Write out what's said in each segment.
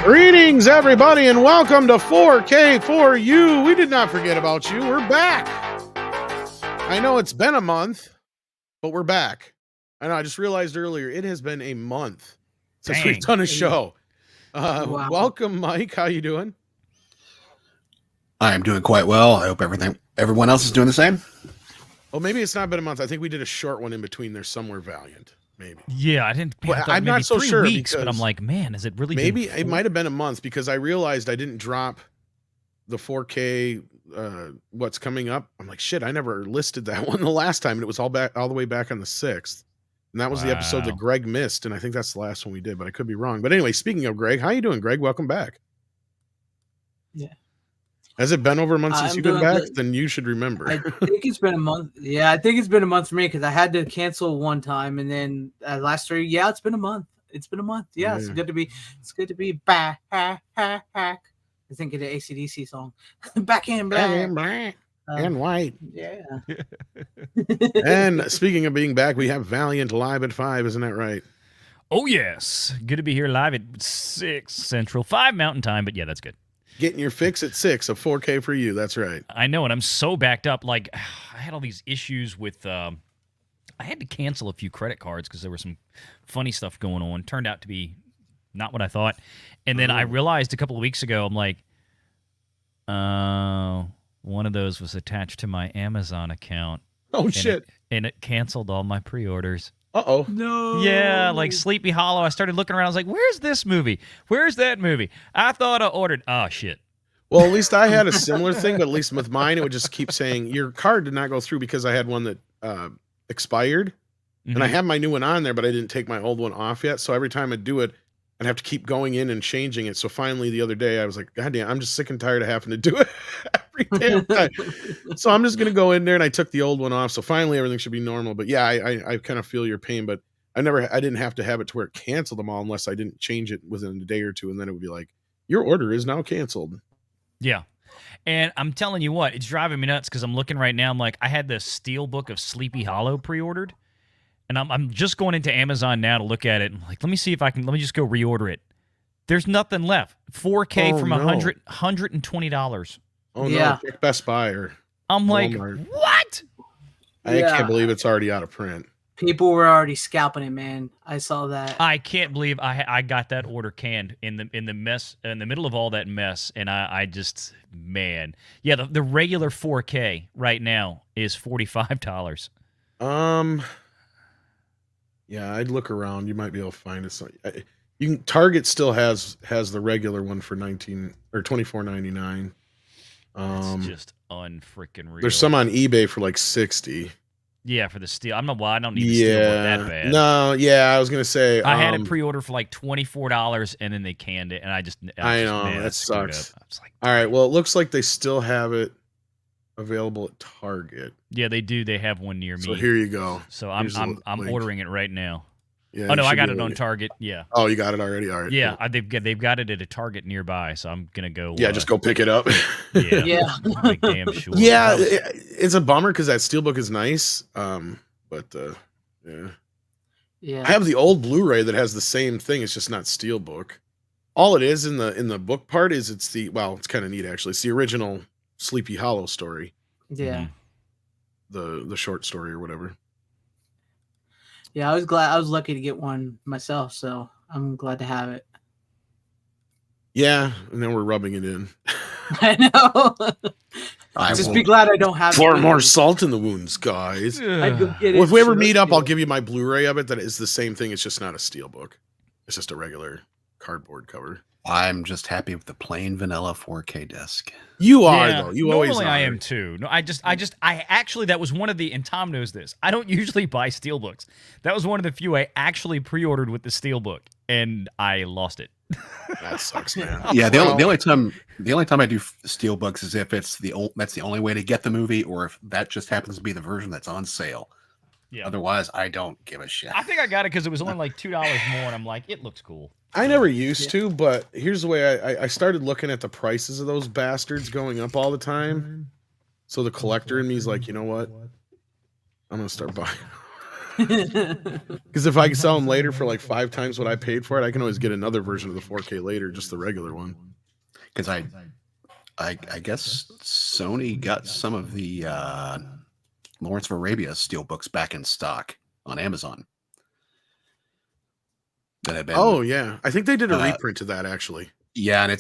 Greetings, everybody, and welcome to 4K4U. We did not forget about you. We're back. I know it's been a month, but we're back. I know, I just realized earlier, it has been a month since we've done a show. Wow. Welcome, Mike. How you doing? I am doing quite well. I hope everyone else is doing the same. Oh, maybe it's not been a month. I think we did a short one in between there somewhere, Valiant. Maybe. Yeah, I didn't. Well, I'm not so sure weeks, but I'm like, man, is it really? Maybe it might have been a month because I realized I didn't drop the 4K. What's coming up? I'm like, shit, I never listed that one the last time, and it was all the way back on the 6th, and that was the episode that Greg missed, and I think that's the last one we did, but I could be wrong. But anyway, speaking of Greg, how you doing, Greg? Welcome back. Yeah. Has it been over a month since you've been back? Then you should remember. I think it's been a month. Yeah, I think it's been a month for me because I had to cancel one time, and then last 3. Yeah, it's been a month. It's been a month. Yeah, it's good to be. It's good to be back. I think of the AC/DC song, "Back in Black." Back in black and white. Yeah. And speaking of being back, we have Valiant live at 5. Isn't that right? Oh yes, good to be here live at 6 Central, 5 Mountain Time. But yeah, that's good. Getting your fix at 6 of 4K for you. That's right. I know, and I'm so backed up. Like, I had all these issues with. I had to cancel a few credit cards because there was some funny stuff going on. Turned out to be not what I thought. And then I realized a couple of weeks ago, I'm like, one of those was attached to my Amazon account. Oh, shit. And it canceled all my pre-orders. Uh-oh. No. Yeah, like Sleepy Hollow. I started looking around. I was like, where's this movie? Where's that movie? I thought I ordered. Oh, shit. Well, at least I had a similar thing, but at least with mine, it would just keep saying, your card did not go through because I had one that expired. Mm-hmm. And I have my new one on there, but I didn't take my old one off yet. So every time I do it, I'd have to keep going in and changing it. So finally, the other day, I was like, God damn, I'm just sick and tired of having to do it every damn time. So I'm just going to go in there, and I took the old one off. So finally, everything should be normal. But yeah, I kind of feel your pain, but I didn't have to have it to where it canceled them all unless I didn't change it within a day or two. And then it would be like, your order is now canceled. Yeah. And I'm telling you what, it's driving me nuts because I'm looking right now. I'm like, I had the Steel Book of Sleepy Hollow pre-ordered. And I'm just going into Amazon now to look at it. I'm like, let me just go reorder it. There's nothing left. 4K from $120. Oh, no. Check Best Buy or I'm like, Walmart. What? I can't believe it's already out of print. People were already scalping it, man. I saw that. I can't believe I got that order canned in the mess, in the middle of all that mess. And I just, man. Yeah, the regular 4K right now is $45. Yeah, I'd look around. You might be able to find it. Target still has the regular one for $19 or $24.99. That's just unfreaking real. There's some on eBay for like $60. Yeah, for the steel. I don't need the steel that bad. No, yeah, I was gonna say I had it pre-ordered for like $24, and then they canned it, and I know that sucks. I was like, all right, well, it looks like they still have it available at Target. Yeah, they do. They have one near me. So here you go. So I'm ordering it right now. Yeah. Oh no, I got it on Target. Yeah. Oh, you got it already. All right. Yeah, cool. They've got it at a Target nearby, so I'm gonna go. Yeah, just go pick it up. Yeah. Make damn sure. Yeah, it's a bummer because that Steelbook is nice. But yeah. I have the old Blu-ray that has the same thing. It's just not Steelbook. All it is in the book part is it's kind of neat actually. It's the original Sleepy Hollow story. Yeah. The short story or whatever. Yeah, I was glad. I was lucky to get one myself, so I'm glad to have it. Yeah, and then we're rubbing it in. I know. I Just will- be glad I don't have Pour it. more salt in the wounds, guys. I'd go get Well, it. if we ever sure. meet up, I'll give you my Blu-ray of it. That is the same thing. It's just not a steelbook. It's just a regular cardboard cover. I'm just happy with the plain vanilla 4K disc. You are though. You always normally are. I am too. No, I actually that was one of the, and Tom knows this. I don't usually buy steelbooks. That was one of the few I actually pre-ordered with the steelbook, and I lost it. That sucks, man. Yeah, Well, the only time I do steelbooks is if it's that's the only way to get the movie, or if that just happens to be the version that's on sale. Yeah. Otherwise, I don't give a shit. I think I got it because it was only like $2 more, and I'm like, it looks cool. I never used to, but here's the way I started looking at the prices of those bastards going up all the time. So the collector in me is like, you know what? I'm gonna start buying. Because if I can sell them later for like 5 times what I paid for it, I can always get another version of the 4K later, just the regular one. Because I guess Sony got some of the Lawrence of Arabia steelbooks back in stock on Amazon. That had been, Oh yeah, I think they did a Uh, reprint of that actually. yeah, and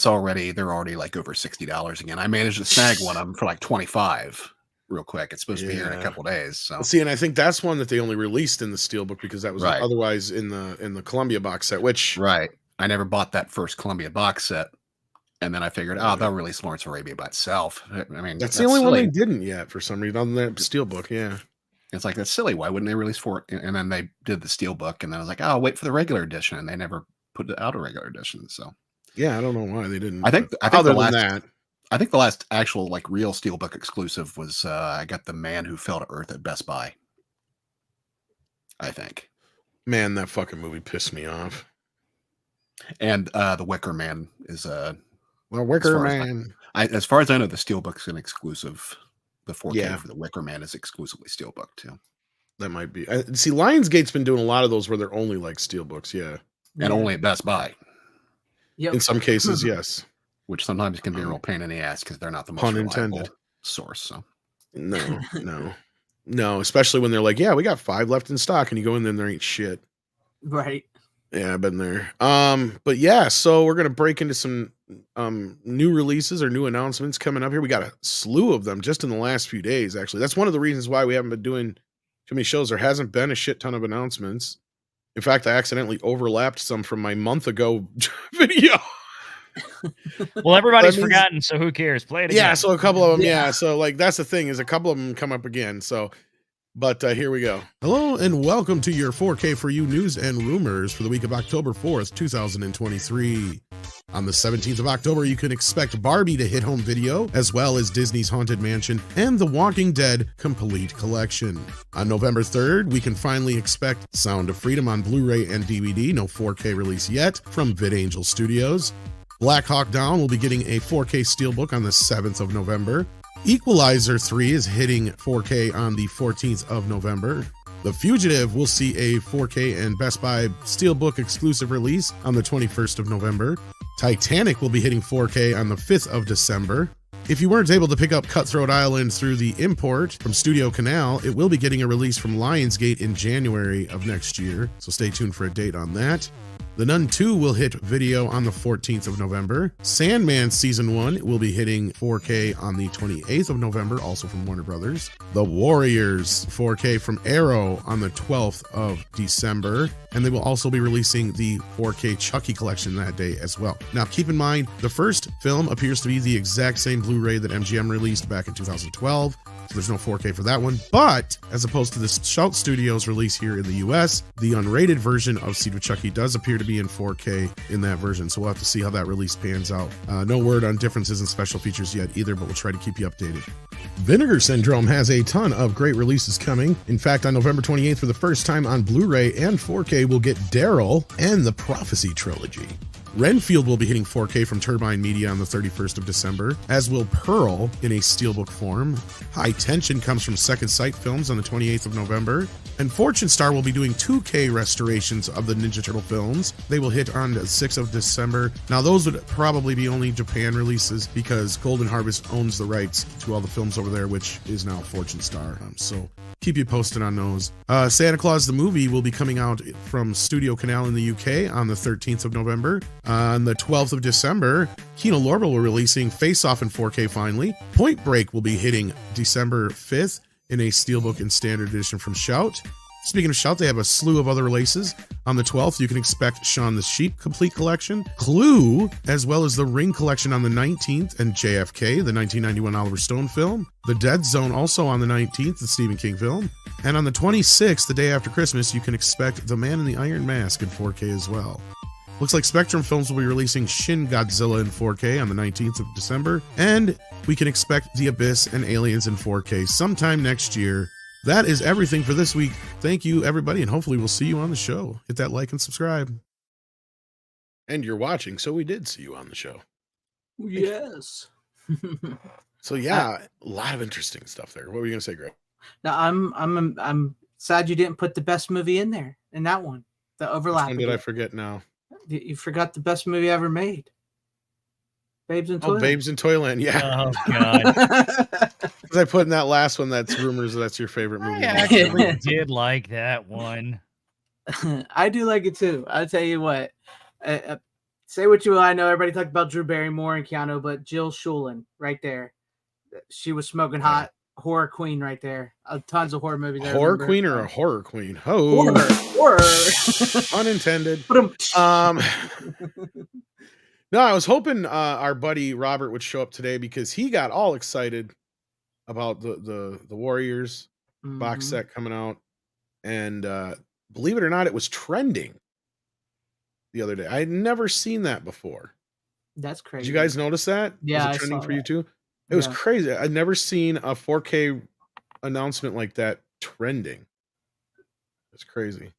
they're already like over $60 again. I managed to snag one of them for like 25 real quick. It's supposed to be here in a Yeah. couple days. So See, and I think that's one that they only released in the steelbook because that was Right. otherwise in the Columbia box set. Which right, I never bought that first Columbia box set, and then I figured, oh, they'll release Lawrence of Arabia by itself. I mean, that's the only one silly. they didn't yet for some reason on the steelbook. Yeah. It's like, that's silly. Why wouldn't they release four? And then they did the steelbook, and then I was like, oh, I'll wait for the regular edition, and they never put out a regular edition. So Yeah, I don't know why they didn't. I think but the other last than that, I think the last actual like real steelbook exclusive was I got The Man Who Fell to Earth at Best Buy. I think, man, that fucking movie pissed me off. and The Wicker Man is Well, Wicker far as Man. as far as I know, the steelbook's an exclusive. The 4K Yeah. for The Wicker Man is exclusively steelbook too, That might be. See, Lionsgate's been doing a lot of those where they're only like steelbooks. Yeah, and only at Best Buy, Yep. in some cases, yes. which sometimes can be a real pain in the ass because they're not the most Pun reliable intended. source. So No. Especially when they're like, yeah, we got 5 left in stock, and you go in there and there ain't shit. Right. Yeah, I've been there. But yeah, so we're gonna break into some new releases or new announcements coming up here. We got a slew of them just in the last few days. Actually, that's one of the reasons why we haven't been doing too many shows. There hasn't been a shit ton of announcements. In fact, I accidentally overlapped some from my month ago video. Well, everybody's That means- forgotten, so who cares? Play it again. Yeah, so a couple of them. Yeah. Yeah, so like that's the thing is a couple of them come up again. So, but here we go. Hello and welcome to your 4K for you news and rumors for the week of October 4th, 2023. On the 17th of October, you can expect Barbie to hit home video, as well as Disney's Haunted Mansion and The Walking Dead Complete Collection. On November 3rd, we can finally expect Sound of Freedom on Blu-ray and DVD, no 4K release yet, from VidAngel Studios. Black Hawk Down will be getting a 4K steelbook on the 7th of November. Equalizer 3 is hitting 4K on the 14th of November. The Fugitive will see a 4K and Best Buy Steelbook exclusive release on the 21st of November. Titanic will be hitting 4K on the 5th of December. If you weren't able to pick up Cutthroat Island through the import from Studio Canal, it will be getting a release from Lionsgate in January of next year, so stay tuned for a date on that. The Nun 2 will hit video on the 14th of November. Sandman Season 1 will be hitting 4K on the 28th of November, also from Warner Brothers. The Warriors 4K from Arrow on the 12th of December. And they will also be releasing the 4K Chucky collection that day as well. Now, keep in mind, the first film appears to be the exact same Blu-ray that MGM released back in 2012. So there's no 4K for that one. But as opposed to the Shout Studios release here in the US, the unrated version of Seed of Chucky does appear to be in 4K in that version. So we'll have to see how that release pans out. No word on differences and special features yet either, but we'll try to keep you updated. Vinegar Syndrome has a ton of great releases coming. In fact, on November 28th, for the first time on Blu-ray and 4K, we'll get Daryl and the Prophecy Trilogy. Renfield will be hitting 4K from Turbine Media on the 31st of December, as will Pearl in a steelbook form. High Tension comes from Second Sight Films on the 28th of November. And Fortune Star will be doing 2K restorations of the Ninja Turtle films. They will hit on the 6th of December. Now, those would probably be only Japan releases because Golden Harvest owns the rights to all the films over there, which is now Fortune Star. So keep you posted on those. Santa Claus the movie will be coming out from Studio Canal in the UK on the 13th of November. On the 12th of December, Kino Lorber will be releasing Face Off in 4K finally. Point Break will be hitting December 5th in a Steelbook and Standard Edition from Shout. Speaking of Shout, they have a slew of other releases. On the 12th, you can expect Shaun the Sheep Complete Collection, Clue, as well as the Ring Collection on the 19th, and JFK, the 1991 Oliver Stone film. The Dead Zone also on the 19th, the Stephen King film. And on the 26th, the day after Christmas, you can expect The Man in the Iron Mask in 4K as well. Looks like Spectrum Films will be releasing Shin Godzilla in 4K on the 19th of December. And we can expect The Abyss and Aliens in 4K sometime next year. That is everything for this week. Thank you, everybody, and hopefully we'll see you on the show. Hit that like and subscribe. And you're watching, so we did see you on the show. Yes. So yeah, a lot of interesting stuff there. What were you gonna say, Greg? Now I'm sad you didn't put the best movie in there in that one. The overlap. Which one did I forget now? You forgot the best movie ever made. Babes in Oh, Toyland. Babes in Toyland. Yeah. Oh God. Because I put in that last one. That's rumors that's your favorite movie. I actually did like that one. I do like it too. I'll tell you what. Say what you will. I know everybody talked about Drew Barrymore and Keanu, but Jill Schulen right there. She was smoking hot. Horror queen right there. Tons of horror movies. Horror queen or a horror queen? Oh, horror. Unintended. No, I was hoping our buddy Robert would show up today because he got all excited about the Warriors box set coming out, and believe it or not, it was trending the other day. I had never seen that before. That's crazy. Did you guys notice that? Yeah, was it trending for you too? It Yeah. was crazy. I'd never seen a 4K announcement like that trending. It's crazy.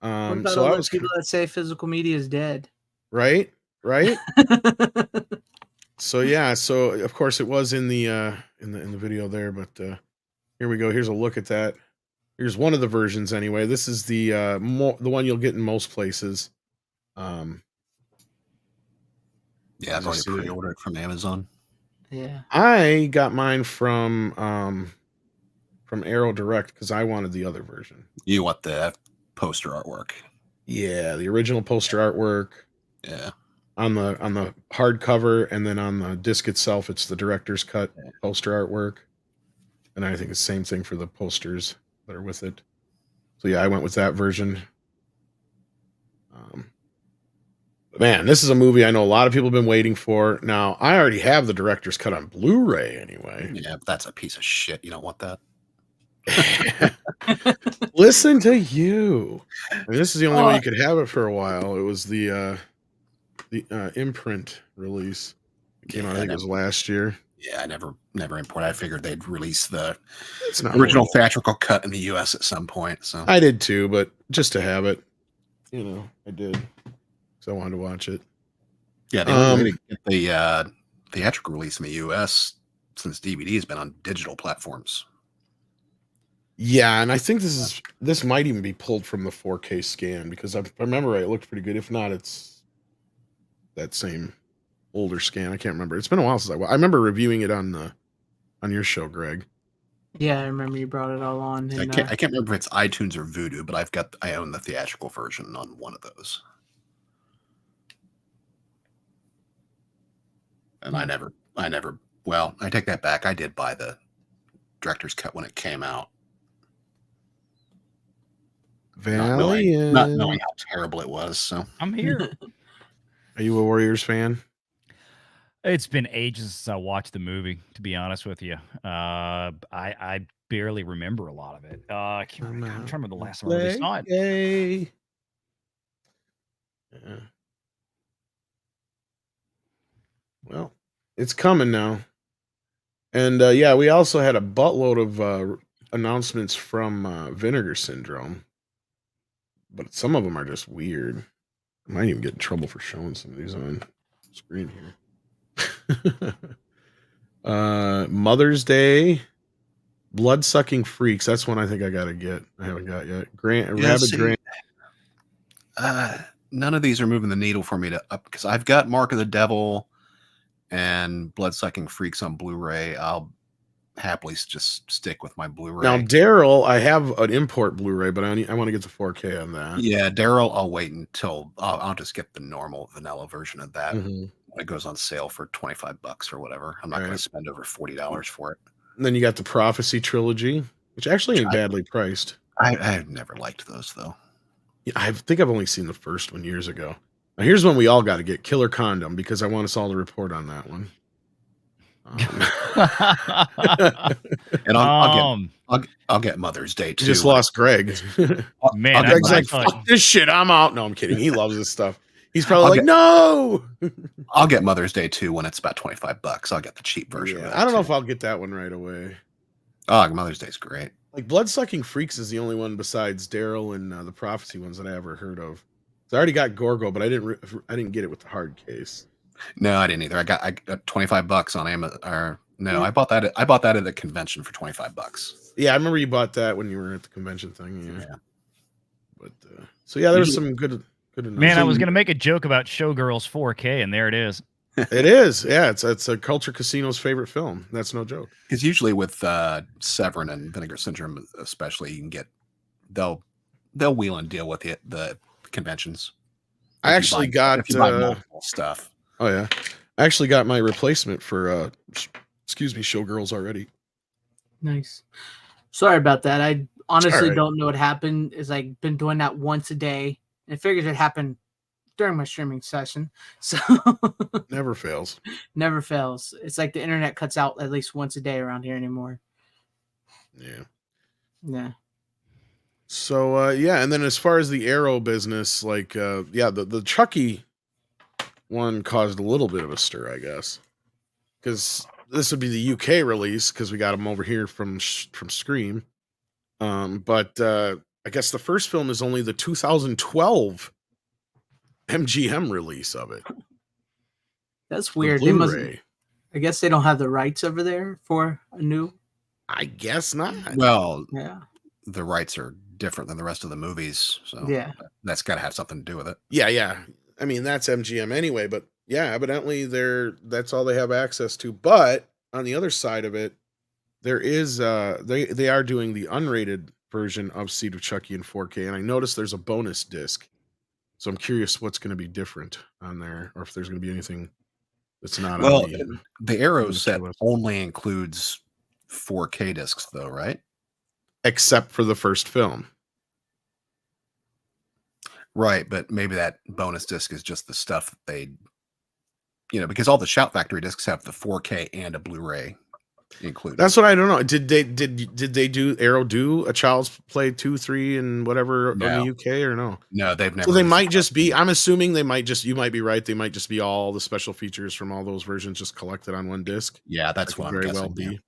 What about So all I those was people that say physical media is dead? right. So yeah, so of course it was in the video there, but here we go. Here's a look at that. Here's one of the versions anyway. This is the one you'll get in most places. Yeah, I've already pre-ordered from Amazon. Yeah. I got mine from Arrow Direct because I wanted the other version. You want the poster artwork? Yeah, the original poster artwork. Yeah. On the hardcover, and then on the disc itself, it's the director's cut poster artwork. And I think the same thing for the posters that are with it. So yeah, I went with that version. Man, this is a movie I know a lot of people have been waiting for. Now, I already have the director's cut on Blu-ray anyway. Yeah, but that's a piece of shit. You don't want that. Listen to you. I mean, this is the only way you could have it for a while. It was the imprint release. It came out, I think it was last year. Yeah, I never imported. I figured they'd release the It's not original horrible. theatrical cut in the US at some point. So I did too, but just to have it, I did. So I wanted to watch it. yeah, they were waiting to get the theatrical release in the US since DVD has been on digital platforms. Yeah, and I think this might even be pulled from the 4K scan because if I remember right, it looked pretty good. If not, it's that same older scan. I can't remember. It's been a while since I remember reviewing it on your show, Greg. Yeah, I remember you brought it all on. And, I can't remember if it's iTunes or Vudu, but I own the theatrical version on one of those. And I never well, I take that back. I did buy the director's cut when it came out. Not knowing how terrible it was. So I'm here. Are you a Warriors fan? It's been ages since I watched the movie, to be honest with you. I barely remember a lot of it. I'm trying to remember the last time I really saw it. Yay. Yeah. Well, it's coming now. And yeah, we also had a buttload of announcements from Vinegar Syndrome. But some of them are just weird. I might even get in trouble for showing some of these on screen here. Mother's Day, Blood-Sucking Freaks. That's one I think I gotta get. I haven't got yet. Rabid Grant. None of these are moving the needle for me to up because I've got Mark of the Devil and Blood-Sucking Freaks on Blu-ray. happily just stick with my Blu-ray. Now, Daryl, I have an import Blu-ray, but I want to get the 4K on that. Yeah, Daryl, I'll wait until I'll just get the normal vanilla version of that Mhm. when it goes on sale for $25 or whatever. I'm not going Right. to spend over $40 for it. And then you got the Prophecy trilogy, which actually ain't badly priced. I've never liked those though. Yeah, I think I've only seen the first one years ago. Now, here's one we all got to get: Killer Condom, because I want us all to report on that one. And I'll get Mother's Day too. You just lost Greg. Man, Greg's I like, thought- fuck this shit, I'm out. No, I'm kidding. He loves this stuff. He's probably no. I'll get Mother's Day too when it's about $25. I'll get the cheap version. Yeah, of that I don't know too. if I'll get that one right away. Oh, Mother's Day's great. Like Bloodsucking Freaks is the only one besides Daryl and the Prophecy ones that I ever heard of. So I already got Gorgo, but I didn't get it with the hard case. No, I didn't either. I got $25 on Amazon. Or no, I bought that at the convention for $25. Yeah, I remember you bought that when you were at the convention thing. Yeah. But so yeah, there was some good. Man, I was gonna make a joke about Showgirls 4K, and there it is. It is, yeah. It's a Culture Casino's favorite film. That's no joke. Because usually with Severin and Vinegar Syndrome, especially, you can get they'll wheel and deal with the conventions. I actually got if you buy multiple stuff. Oh yeah, I actually got my replacement for Showgirls already. Nice. Sorry about that. I honestly right. don't know what happened. Is like been doing that once a day. And I figured it happened during my streaming session. So Never fails. never fails. It's like the internet cuts out at least once a day around here anymore. Yeah. Yeah. So yeah, and then as far as the Arrow business, like the Chucky one caused a little bit of a stir, I guess, because this would be the UK release because we got them over here from Scream. But I guess the first film is only the 2012 MGM release of it. That's weird. The They must. Blu-ray. I guess they don't have the rights over there for a new. I guess not. Well, Yeah. the rights are different than the rest of the movies, so Yeah. that's got to have something to do with it. Yeah. I mean, that's MGM anyway, but yeah, evidently that's all they have access to. But on the other side of it, there is they are doing the unrated version of Seed of Chucky in 4K, and I noticed there's a bonus disc. So I'm curious what's going to be different on there, or if there's going to be anything that's not Well, on the Arrow set list. only includes 4K discs, though, right? Except for the first film. Right, but maybe that bonus disc is just the stuff that they, because all the Shout Factory discs have the 4K and a Blu-ray included. That's what I don't know. Did they do Arrow do a Child's Play 2, 3, and whatever in the UK or no? No, they've never. So they might just be. I'm assuming they might just. You might be right. They might just be all the special features from all those versions just collected on one disc. Yeah, that's what I'm very guessing. well be.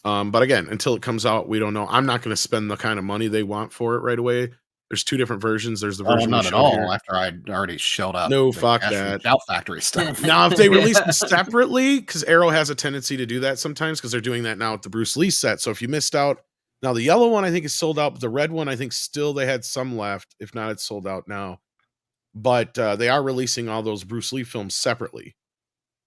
But again, until it comes out, we don't know. I'm not going to spend the kind of money they want for it right away. There's two different versions. There's the version not we at showed all. here. After I'd already shelled out. No, the fuck cash for that. Shout Factory stuff. Now, if they release them separately, because Arrow has a tendency to do that sometimes, because they're doing that now with the Bruce Lee set. So if you missed out, now the yellow one I think is sold out, but the red one I think still they had some left. If not, it's sold out now. But they are releasing all those Bruce Lee films separately.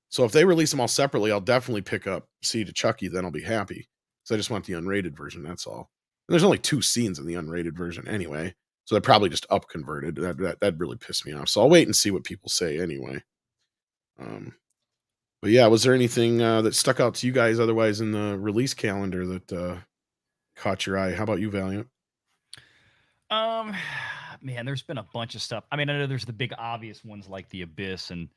So if they release them all separately, I'll definitely pick up Seed of Chucky. Then I'll be happy. So I just want the unrated version. That's all. And there's only 2 scenes in the unrated version anyway. So they're probably just up converted. That really pissed me off. So I'll wait and see what people say anyway. But yeah, was there anything that stuck out to you guys otherwise in the release calendar that caught your eye? How about you, Valiant? Man, there's been a bunch of stuff. I mean, I know there's the big obvious ones like The Abyss and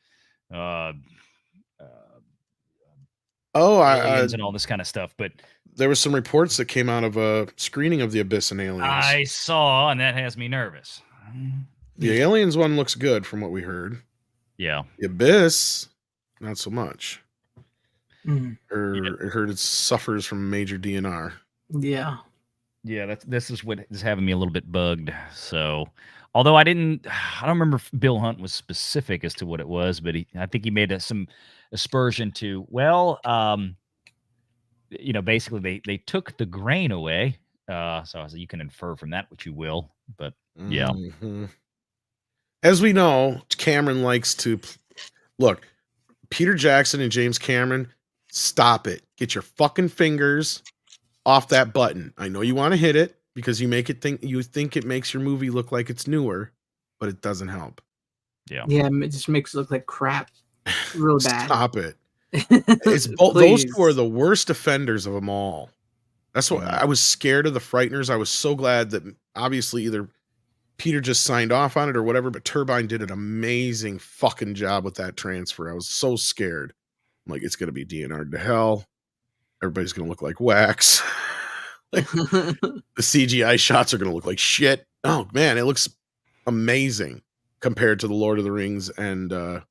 Aliens and all this kind of stuff, but there was some reports that came out of a screening of The Abyss and Aliens. I saw, and that has me nervous. The Aliens one looks good from what we heard. Yeah. The Abyss, not so much. Mhm. I heard it suffers from major DNR. Yeah. Yeah, this is what is having me a little bit bugged. So, although I don't remember if Bill Hunt was specific as to what it was, but I think he made some aspersion to, basically they took the grain away. So you can infer from that what you will, but yeah. Mm-hmm. As we know, Cameron likes to look. Peter Jackson and James Cameron, Stop it. Get your fucking fingers off that button. I know you want to hit it because you think it makes your movie look like it's newer, but it doesn't help. Yeah. Yeah, it just makes it look like crap. Real bad. Stop it. It's those two are the worst offenders of them all. That's what I was scared of the Frighteners. I was so glad that obviously either Peter just signed off on it or whatever, but Turbine did an amazing fucking job with that transfer. I was so scared. I'm like, it's going to be DNR'd to hell. Everybody's going to look like wax. Like, the CGI shots are going to look like shit. Oh, man, it looks amazing compared to the Lord of the Rings and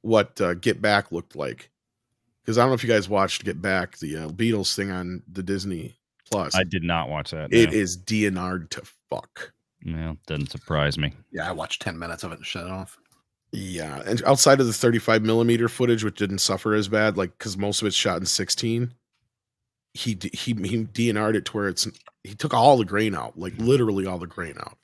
what Get Back looked like. Because I don't know if you guys watched Get Back, the Beatles thing on the Disney Plus. I did not watch that. It is DNR'd to fuck. No, doesn't surprise me. Yeah, I watched 10 minutes of it and shut it off. Yeah, and outside of the 35 millimeter footage, which didn't suffer as bad, like because most of it's shot in 16, he DNR'd it to where he took all the grain out, like literally all the grain out.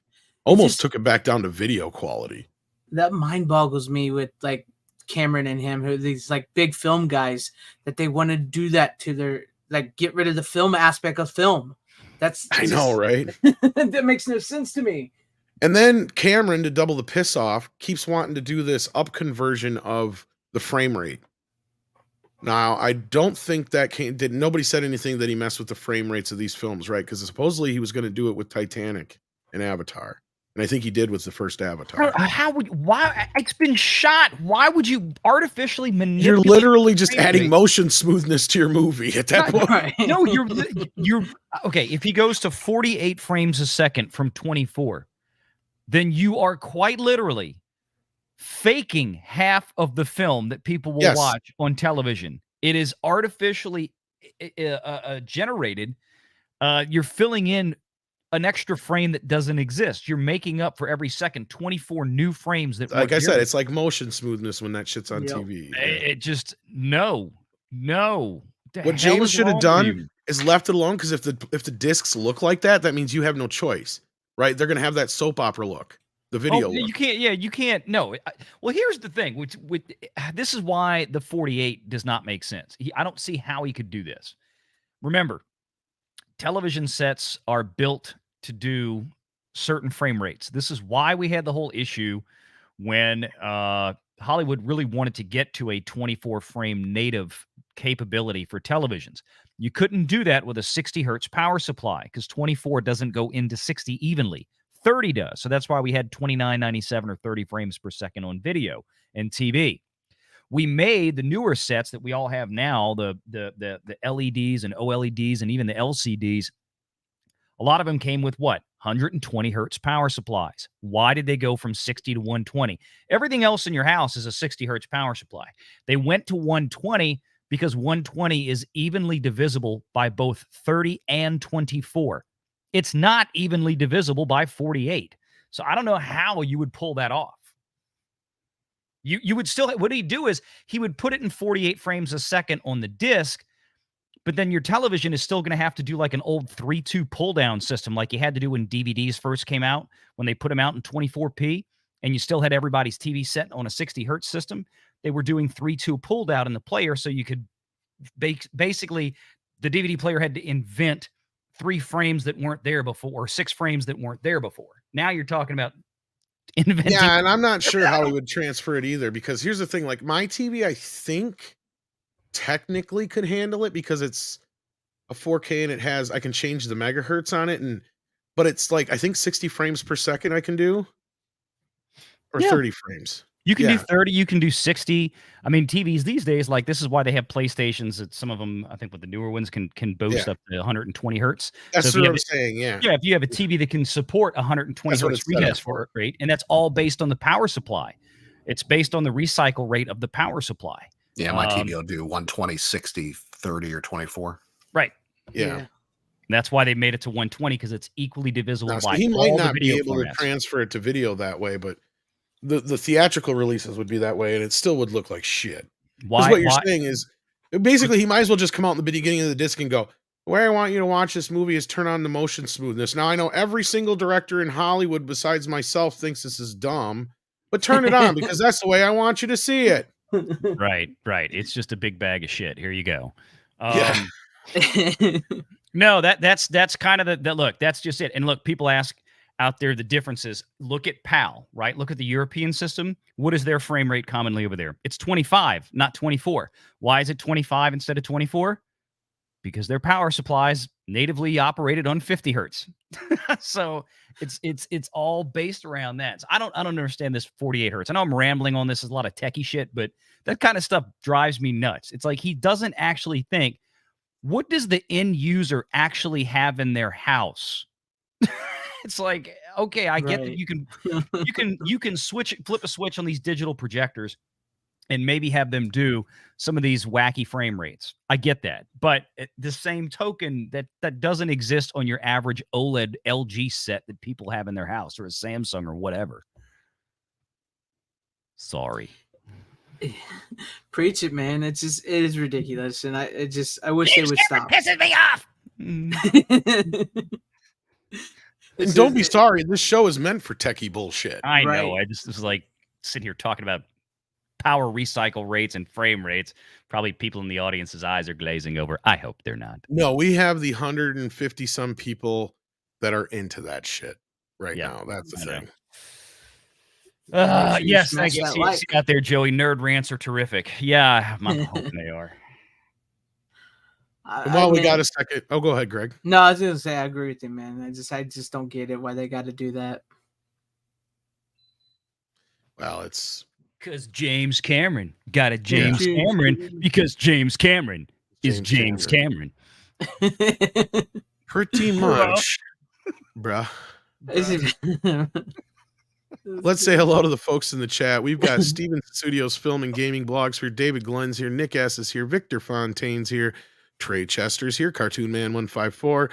Almost took it back down to video quality. That mind boggles me with like Cameron and him, who are these like big film guys, that they want to do that to their, like, get rid of the film aspect of film. I know, right? That makes no sense to me. And then Cameron, to double the piss off, keeps wanting to do this up conversion of the frame rate. Now, I don't think that nobody said anything that he messed with the frame rates of these films, right? Because supposedly he was going to do it with Titanic and Avatar. And I think he did with the first Avatar. Why? It's been shot. Why would you artificially manipulate? You're literally just adding motion smoothness to your movie at that point. Right. No, you're okay. If he goes to 48 frames a second from 24, then you are quite literally faking half of the film that people will watch on television. It is artificially generated. You're filling in an extra frame that doesn't exist. You're making up for every second 24 new frames that, like I said, it's like motion smoothness when that shit's on TV. It just no. What James should have done is left it alone, because if the discs look like that, that means you have no choice, right? They're gonna have that soap opera look, the video look. You can't. Yeah, you can't. No. Well, here's the thing. This is why the 48 does not make sense. I don't see how he could do this. Remember, television sets are built to do certain frame rates. This is why we had the whole issue when Hollywood really wanted to get to a 24 frame native capability for televisions. You couldn't do that with a 60 hertz power supply because 24 doesn't go into 60 evenly. 30 does. So that's why we had 29, 97, or 30 frames per second on video and TV. We made the newer sets that we all have now, the LEDs and OLEDs and even the LCDs. A lot of them came with what? 120 hertz power supplies. Why did they go from 60 to 120? Everything else in your house is a 60 hertz power supply. They went to 120 because 120 is evenly divisible by both 30 and 24. It's not evenly divisible by 48. So I don't know how you would pull that off. You would still, what he'd do is he would put it in 48 frames a second on the disc, but then your television is still going to have to do like an old 3.2 pull down system like you had to do when DVDs first came out, when they put them out in 24p, and you still had everybody's TV set on a 60 hertz system. They were doing 3.2 pull down in the player, so you could basically, the DVD player had to invent 3 frames that weren't there before, or 6 frames that weren't there before. Now you're talking about inventing. Yeah, and I'm not sure how we would transfer it either, because here's the thing, like my TV, I think technically could handle it because it's a 4K and I can change the megahertz on it, but it's like, I think 60 frames per second I can do, or 30 frames. You can do 30, you can do 60. I mean, TVs these days, like, this is why they have PlayStations that some of them, I think with the newer ones, can boast up to 120 hertz. That's what I'm saying, yeah. Yeah, if you have a TV that can support 120 hertz refresh rate, and that's all based on the power supply. It's based on the recycle rate of the power supply. Yeah, my TV will do 120, 60, 30, or 24. Right. Yeah. And that's why they made it to 120, because it's equally divisible by he might all not the be video able formats. to transfer it to video that way, but the theatrical releases would be that way, and it still would look like shit. Why? What you're saying is, basically, he might as well just come out in the beginning of the disc and go, the way I want you to watch this movie is turn on the motion smoothness. Now, I know every single director in Hollywood besides myself thinks this is dumb, but turn it on because that's the way I want you to see it. Right. It's just a big bag of shit. Here you go. Yeah. No, that's kind of the look. That's just it. And look, people ask out there the differences. Look at PAL, right? Look at the European system. What is their frame rate commonly over there? It's 25, not 24. Why is it 25 instead of 24? Because their power supplies natively operated on 50 hertz. So it's all based around that. So I don't understand this 48 hertz. I know I'm rambling on this. Is a lot of techie shit, but that kind of stuff drives me nuts. It's like he doesn't actually think, what does the end user actually have in their house? It's like, okay, I get that Right. you can flip a switch on these digital projectors and maybe have them do some of these wacky frame rates. I get that. But at the same token, that doesn't exist on your average OLED LG set that people have in their house, or a Samsung or whatever. Sorry. Preach it, man. It is ridiculous, and I wish they would stop. Pisses me off. And don't be sorry. This show is meant for techie bullshit. I know. Right. I just was like sitting here talking about power recycle rates and frame rates. Probably people in the audience's eyes are glazing over. I hope they're not. No, we have the 150 some people that are into that shit right now. That's the thing. Yes, thank you. See out there, Joey. Nerd rants are terrific. Yeah, I'm hoping they are. Well, we got a second. Oh, go ahead, Greg. No, I was gonna say I agree with you, man. I just don't get it why they got to do that. Well, it's because James Cameron got a James Cameron because James Cameron is James Cameron. Pretty much, bruh. Let's say hello to the folks in the chat. We've got Steven Studios Film and Gaming Blogs here. David Glenn's here. Nick S is here. Victor Fontaine's here. Trey Chester's here. Cartoon Man 154.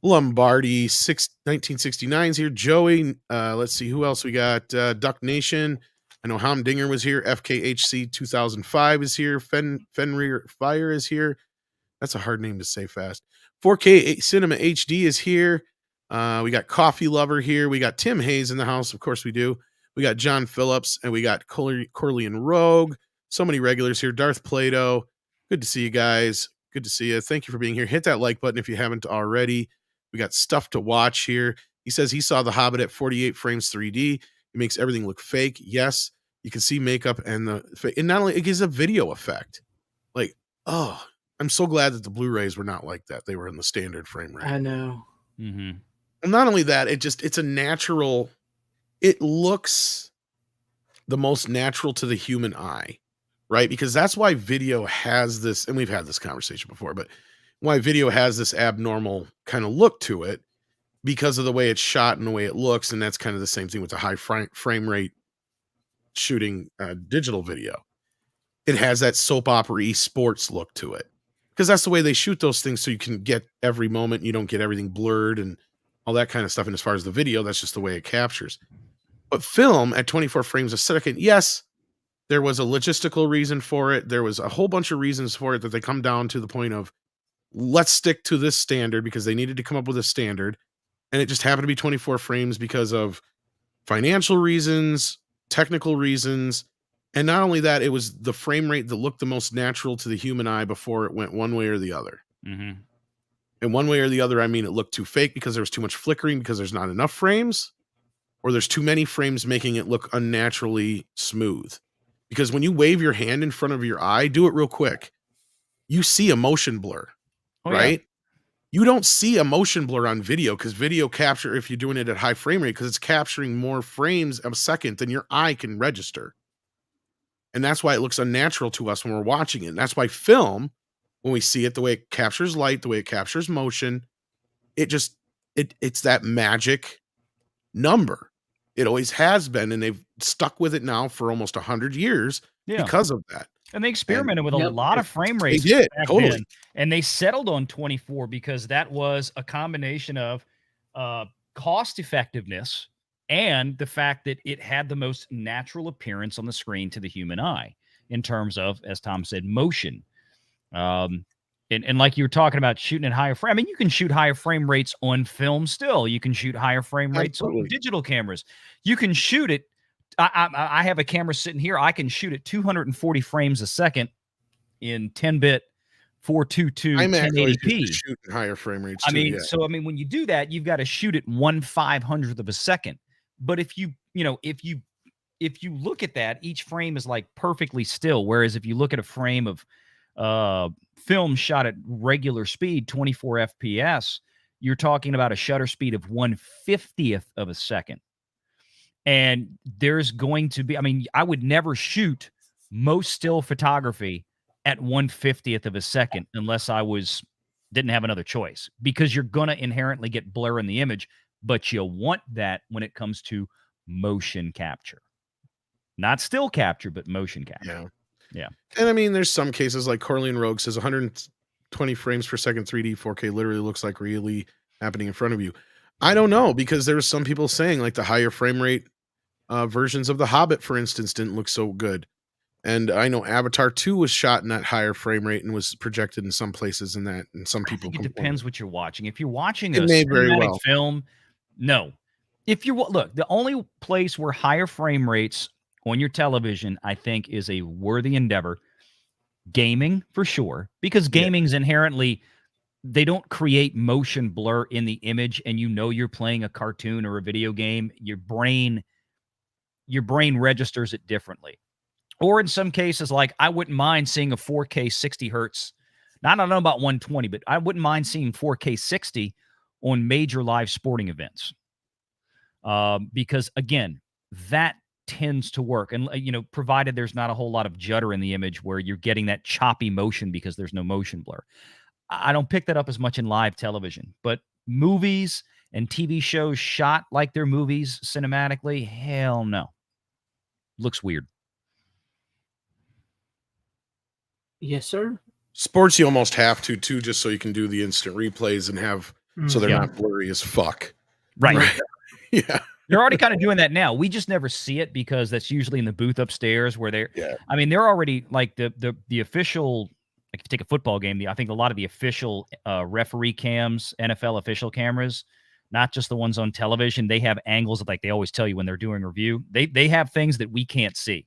Lombardi 1969's here. Joey. Let's see who else we got. Duck Nation. I know Hamdinger was here. FKHC 2005 is here. Fenrir Fire is here. That's a hard name to say fast. 4K Cinema HD is here. We got Coffee Lover here. We got Tim Hayes in the house. Of course we do. We got John Phillips, and we got Corleone Rogue. So many regulars here. Darth Plato. Good to see you guys. Good to see you. Thank you for being here. Hit that like button if you haven't already. We got stuff to watch here. He says he saw The Hobbit at 48 frames 3D. It makes everything look fake. Yes, you can see makeup and not only it gives a video effect. Like, oh, I'm so glad that the Blu-rays were not like that. They were in the standard frame rate. I know. Mm-hmm. And not only that, it's a natural. It looks the most natural to the human eye, right? Because that's why video has this, and we've had this conversation before, but why video has this abnormal kind of look to it because of the way it's shot and the way it looks. And that's kind of the same thing with the high frame rate shooting digital video. It has that soap opera-y sports look to it because that's the way they shoot those things. So you can get every moment, you don't get everything blurred and all that kind of stuff. And as far as the video, that's just the way it captures. But film at 24 frames a second, yes, there was a logistical reason for it. There was a whole bunch of reasons for it that they come down to the point of let's stick to this standard because they needed to come up with a standard. And it just happened to be 24 frames because of financial reasons, technical reasons. And not only that, it was the frame rate that looked the most natural to the human eye before it went one way or the other. Mm-hmm. And one way or the other, I mean, it looked too fake because there was too much flickering because there's not enough frames, or there's too many frames making it look unnaturally smooth. Because when you wave your hand in front of your eye, do it real quick. You see a motion blur, right? Yeah. You don't see a motion blur on video because video capture, if you're doing it at high frame rate, because it's capturing more frames a second than your eye can register. And that's why it looks unnatural to us when we're watching it. And that's why film, when we see it, the way it captures light, the way it captures motion, it's that magic number. It always has been, and they've stuck with it now for almost 100 years because of that. And they experimented with a lot of frame rates. They did, totally. Then, and they settled on 24 because that was a combination of cost effectiveness and the fact that it had the most natural appearance on the screen to the human eye in terms of, as Tom said, motion. And like you were talking about shooting at higher frame, I mean, you can shoot higher frame rates on film still. You can shoot higher frame rates on digital cameras. You can shoot it I have a camera sitting here. I can shoot at 240 frames a second in 10-bit 422 I'm actually 1080p. shooting higher frame rates. I too, mean, yeah. so I mean, when you do that, you've got to shoot at 1/500th of a second. But if you look at that, each frame is like perfectly still. Whereas if you look at a frame of film shot at regular speed, 24 FPS, you're talking about a shutter speed of 1/50th of a second. And there's going to be, I mean, I would never shoot most still photography at 1/50th of a second unless I didn't have another choice, because you're going to inherently get blur in the image, but you want that when it comes to motion capture. Not still capture, but motion capture. Yeah. Yeah. And I mean, there's some cases like Corleone Rogue says 120 frames per second 3D 4K literally looks like really happening in front of you. I don't know, because there was some people saying like the higher frame rate versions of The Hobbit, for instance, didn't look so good. And I know Avatar 2 was shot in that higher frame rate and was projected in some places in that, and some I people think it complained. depends what you're watching. If you're watching It a may very cinematic well. film, no. If you're look, the only place where higher frame rates on your television, I think, is a worthy endeavor. Gaming, for sure, because gaming's inherently, they don't create motion blur in the image, and you're playing a cartoon or a video game. Your brain registers it differently. Or in some cases, like I wouldn't mind seeing a 4K 60 hertz. Now, I don't know about 120, but I wouldn't mind seeing 4K 60 on major live sporting events. Because again, that tends to work. And, provided there's not a whole lot of judder in the image where you're getting that choppy motion because there's no motion blur. I don't pick that up as much in live television, but movies and TV shows shot like they're movies cinematically, hell no. Looks weird. Yes, sir. Sports, you almost have to too, just so you can do the instant replays and have so they're not blurry as fuck. Right. Yeah. They're already kind of doing that now. We just never see it because that's usually in the booth upstairs where they're. Yeah. I mean, they're already like the official. Like if you take a football game, I think a lot of the official referee cams, NFL official cameras, not just the ones on television, they have angles that, like they always tell you when they're doing review. They have things that we can't see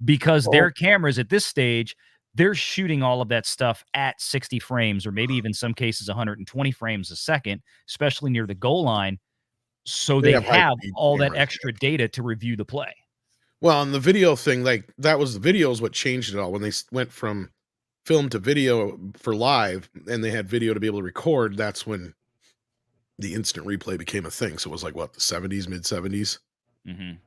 because their cameras at this stage, they're shooting all of that stuff at 60 frames or maybe even some cases 120 frames a second, especially near the goal line. So they have all that extra data to review the play. Well, and the video thing, like that was the video is what changed it all. When they went from film to video for live and they had video to be able to record, that's when the instant replay became a thing. So it was like, what, the 70s, mid 70s? Mm-hmm.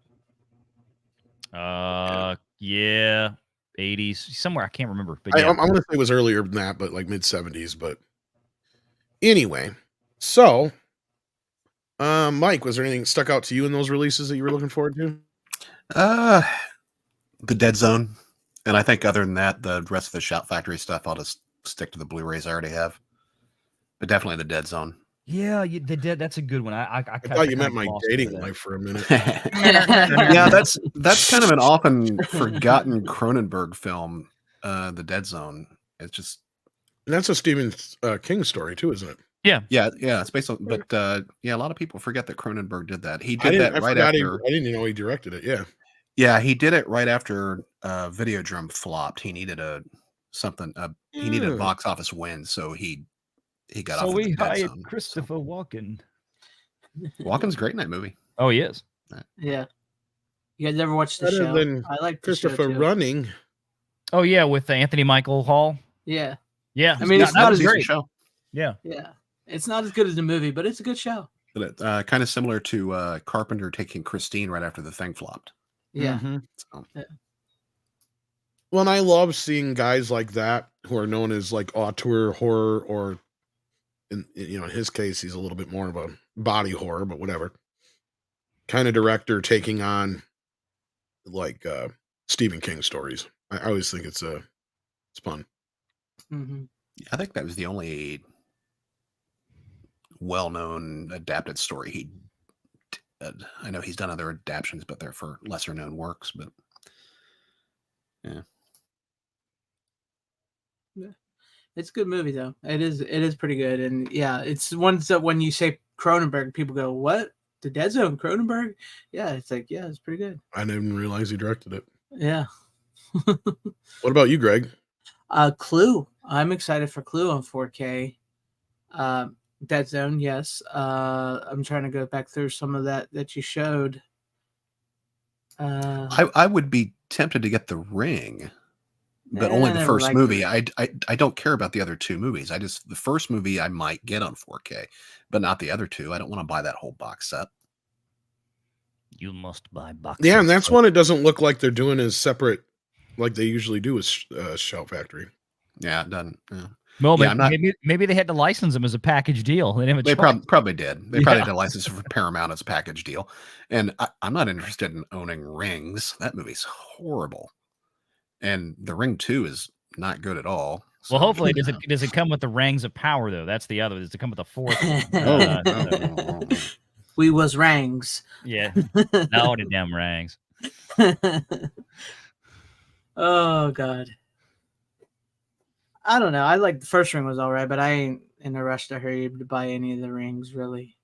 Yeah. 80s, somewhere. I can't remember. But yeah. I'm going to say it was earlier than that, but like mid 70s. But anyway, so Mike, was there anything stuck out to you in those releases that you were looking forward to? The Dead Zone. And I think other than that, the rest of the Shout Factory stuff, I'll just stick to the Blu-rays I already have. But definitely the Dead Zone. Yeah, the Dead. That's a good one. I thought you meant my dating life for a minute. Yeah, that's kind of an often forgotten Cronenberg film, The Dead Zone. It's just, and that's a Stephen King story too, isn't it? Yeah. It's based on, but a lot of people forget that Cronenberg did that. He did that right after. I didn't even know he directed it. Yeah, he did it right after Videodrome flopped. He needed he needed a box office win, so he got off. So we hired Christopher Walken. Walken's great in that movie. Oh, he is. Yeah. You guys never watched the show? I like Christopher Running. Oh yeah, with Anthony Michael Hall. Yeah. Yeah. I mean, it's not as great show. Yeah. Yeah. It's not as good as the movie, but it's a good show. But it's kind of similar to Carpenter taking Christine right after The Thing flopped. Yeah. Mm-hmm. Well, and I love seeing guys like that who are known as like auteur horror, or in his case, he's a little bit more of a body horror, but whatever kind of director taking on like Stephen King stories. I always think it's fun. Mm-hmm. I think that was the only well-known adapted story he did. I know he's done other adaptations, but they're for lesser-known works. But yeah, it's a good movie though. It is pretty good, and yeah, it's ones that when you say Cronenberg, people go, "What?" The Dead Zone, Cronenberg. Yeah, it's like, yeah, it's pretty good. I didn't even realize he directed it. Yeah. What about you, Greg? Clue. I'm excited for Clue on 4K. Dead Zone, yes. I'm trying to go back through some of that you showed. I would be tempted to get The Ring, but only the first movie. I don't care about the other two movies. The first movie I might get on 4K, but not the other two. I don't want to buy that whole box set. You must buy box. Yeah, and that's one it doesn't look like they're doing as separate like they usually do with Shout Factory. Yeah, it doesn't. Yeah. Well, Yeah, maybe they had to license them as a package deal. They probably did. They probably had to license it for Paramount as a package deal. And I'm not interested in owning Rings. That movie's horrible. And The Ring 2 is not good at all. So, well, hopefully, does it come with the Rings of Power though? That's the other. Does it come with the fourth? We was Rangs. Yeah, no, the damn Rangs. Oh God. I don't know. I like the first Ring was all right, but I ain't in a rush to hurry to buy any of the rings really.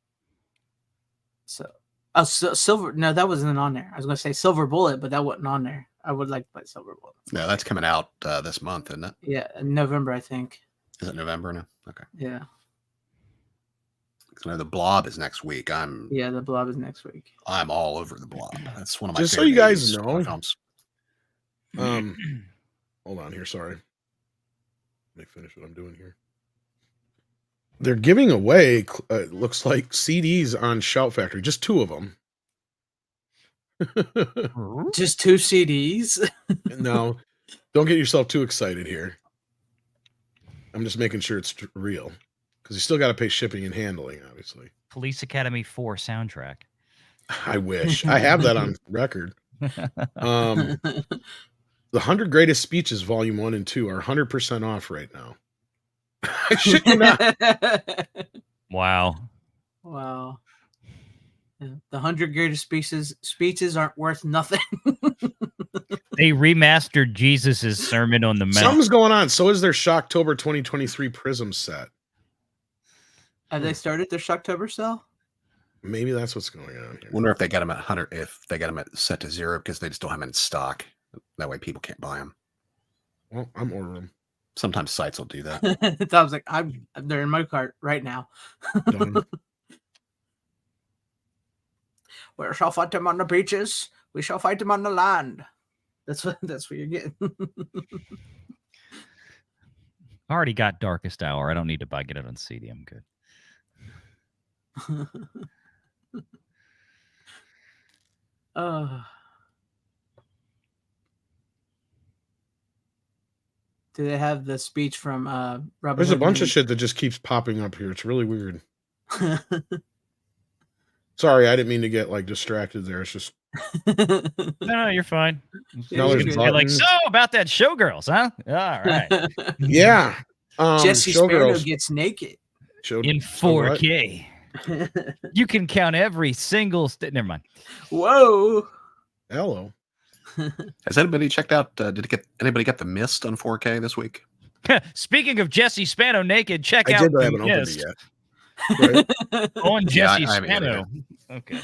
So, Silver. No, that wasn't on there. I was gonna say Silver Bullet, but that wasn't on there. I would like to buy Silver Bullet. No, that's coming out this month, isn't it? Yeah, in November, I think. Is it November now? Okay. Yeah. So the Blob is next week. Yeah, the Blob is next week. I'm all over the Blob. That's one of my just so favorite you guys 80s know. films. Hold on here. Sorry. Let me finish what I'm doing here. They're giving away, looks like CDs on Shout Factory. Just 2 of them. Just 2 CDs? No, don't get yourself too excited here. I'm just making sure it's real. Because you still got to pay shipping and handling, obviously. Police Academy 4 soundtrack. I wish. I have that on record. The 100 Greatest Speeches, Volume 1 and 2, are 100% off right now. I shit you not. Wow. Wow. Yeah, the 100 Greatest Speeches aren't worth nothing. They remastered Jesus' Sermon on the Mount. Something's going on. So is their Shocktober 2023 Prism set. Have they started their Shocktober sale? Maybe that's what's going on here. Wonder if they got them at 100, if they got them at set to 0 because they just don't have them in stock. That way people can't buy them. Well, I'm ordering them. Sometimes sites will do that. Tom's like, they're in my cart right now. We shall fight them on the beaches. We shall fight them on the land. That's what you're getting. I already got Darkest Hour. I don't need to get it on CD. I'm good. Do they have the speech from Robert? There's a bunch of shit that just keeps popping up here. It's really weird. Sorry, I didn't mean to get like distracted there. It's just No, you're fine. No, there's You're like, so about that Showgirls, huh? All right. yeah. Jesse Sparrow gets naked in 4K. You can count every single. Never mind. Whoa. Hello. Has anybody checked out? Anybody get The Mist on 4K this week? Speaking of Jesse Spano naked, check I out did, but I The haven't opened Mist it yet. Right? on Jesse I haven't Spano. either. Okay.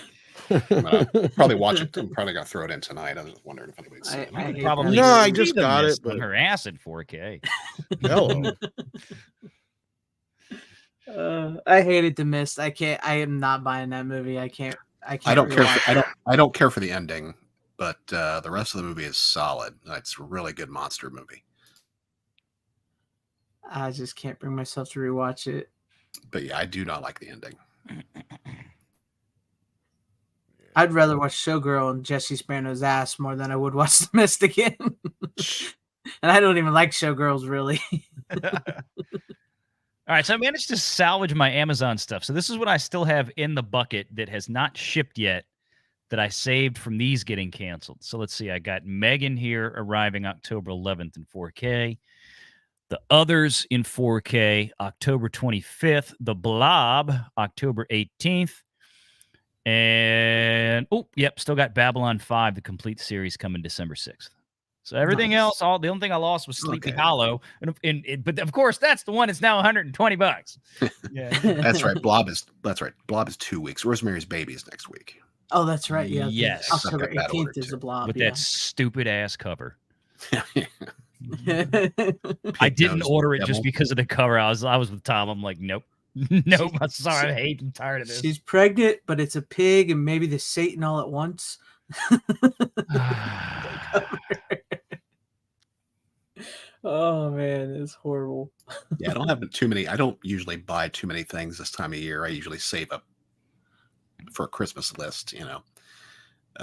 Probably watch it. I'm probably gonna throw it in tonight. I was wondering if anybody's seen it. Probably No, I see just The got Mist it, but on her ass in 4K. hello. I hated The Mist. I am not buying that movie. I can't. I don't care. I don't care for the ending, but the rest of the movie is solid. It's a really good monster movie. I just can't bring myself to rewatch it. But yeah, I do not like the ending. I'd rather watch Showgirl and Jesse Spano's ass more than I would watch The Mist again. And I don't even like Showgirls really. All right, so I managed to salvage my Amazon stuff. So this is what I still have in the bucket that has not shipped yet that I saved from these getting canceled. So let's see. I got Megan here arriving October 11th in 4K. The Others in 4K, October 25th. The Blob, October 18th. And, still got Babylon 5, the complete series, coming December 6th. So everything Nice. else, the only thing I lost was Sleepy Okay. Hollow, but of course that's the one that's now $120. Yeah, That's right. Blob is 2 weeks. Rosemary's Baby is next week. Oh, that's right. Yeah. Yes. October I've got that 18th ordered is too. the Blob. with Yeah. that stupid ass cover. That I didn't Nose order it Devil. just because of the cover. I was with Tom. I'm like, nope, nope. I'm sorry. I'm tired of this. She's pregnant, but it's a pig and maybe the Satan all at once. Oh man, it's horrible. Yeah, I don't have too many. I don't usually buy too many things this time of year. I usually save up for a Christmas list,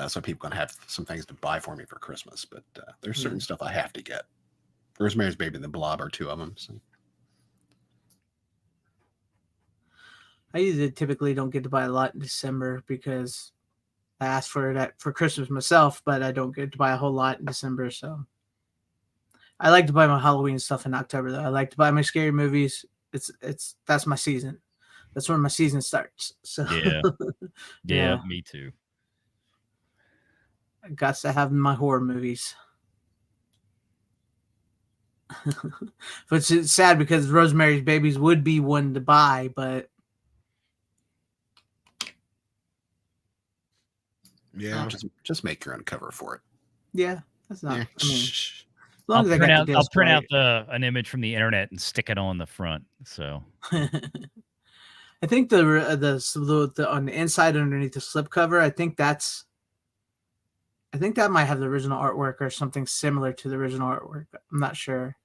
so people can have some things to buy for me for Christmas. But there's certain stuff I have to get. Rosemary's Baby and the Blob are two of them. So. I usually typically don't get to buy a lot in December because I asked for that for Christmas myself, but I don't get to buy a whole lot in December. So I like to buy my Halloween stuff in October though. I like to buy my scary movies. That's my season. That's where my season starts. So yeah, me too. I got to have my horror movies. Which is sad because Rosemary's Babies would be one to buy, but Yeah. Just make your own cover for it. yeah, that's not. Yeah. I mean, as long as I got the I'll disc print right. out an image from the internet and stick it on the front. So I think the on the inside underneath the slipcover, I think that might have the original artwork or something similar to the original artwork. I'm not sure.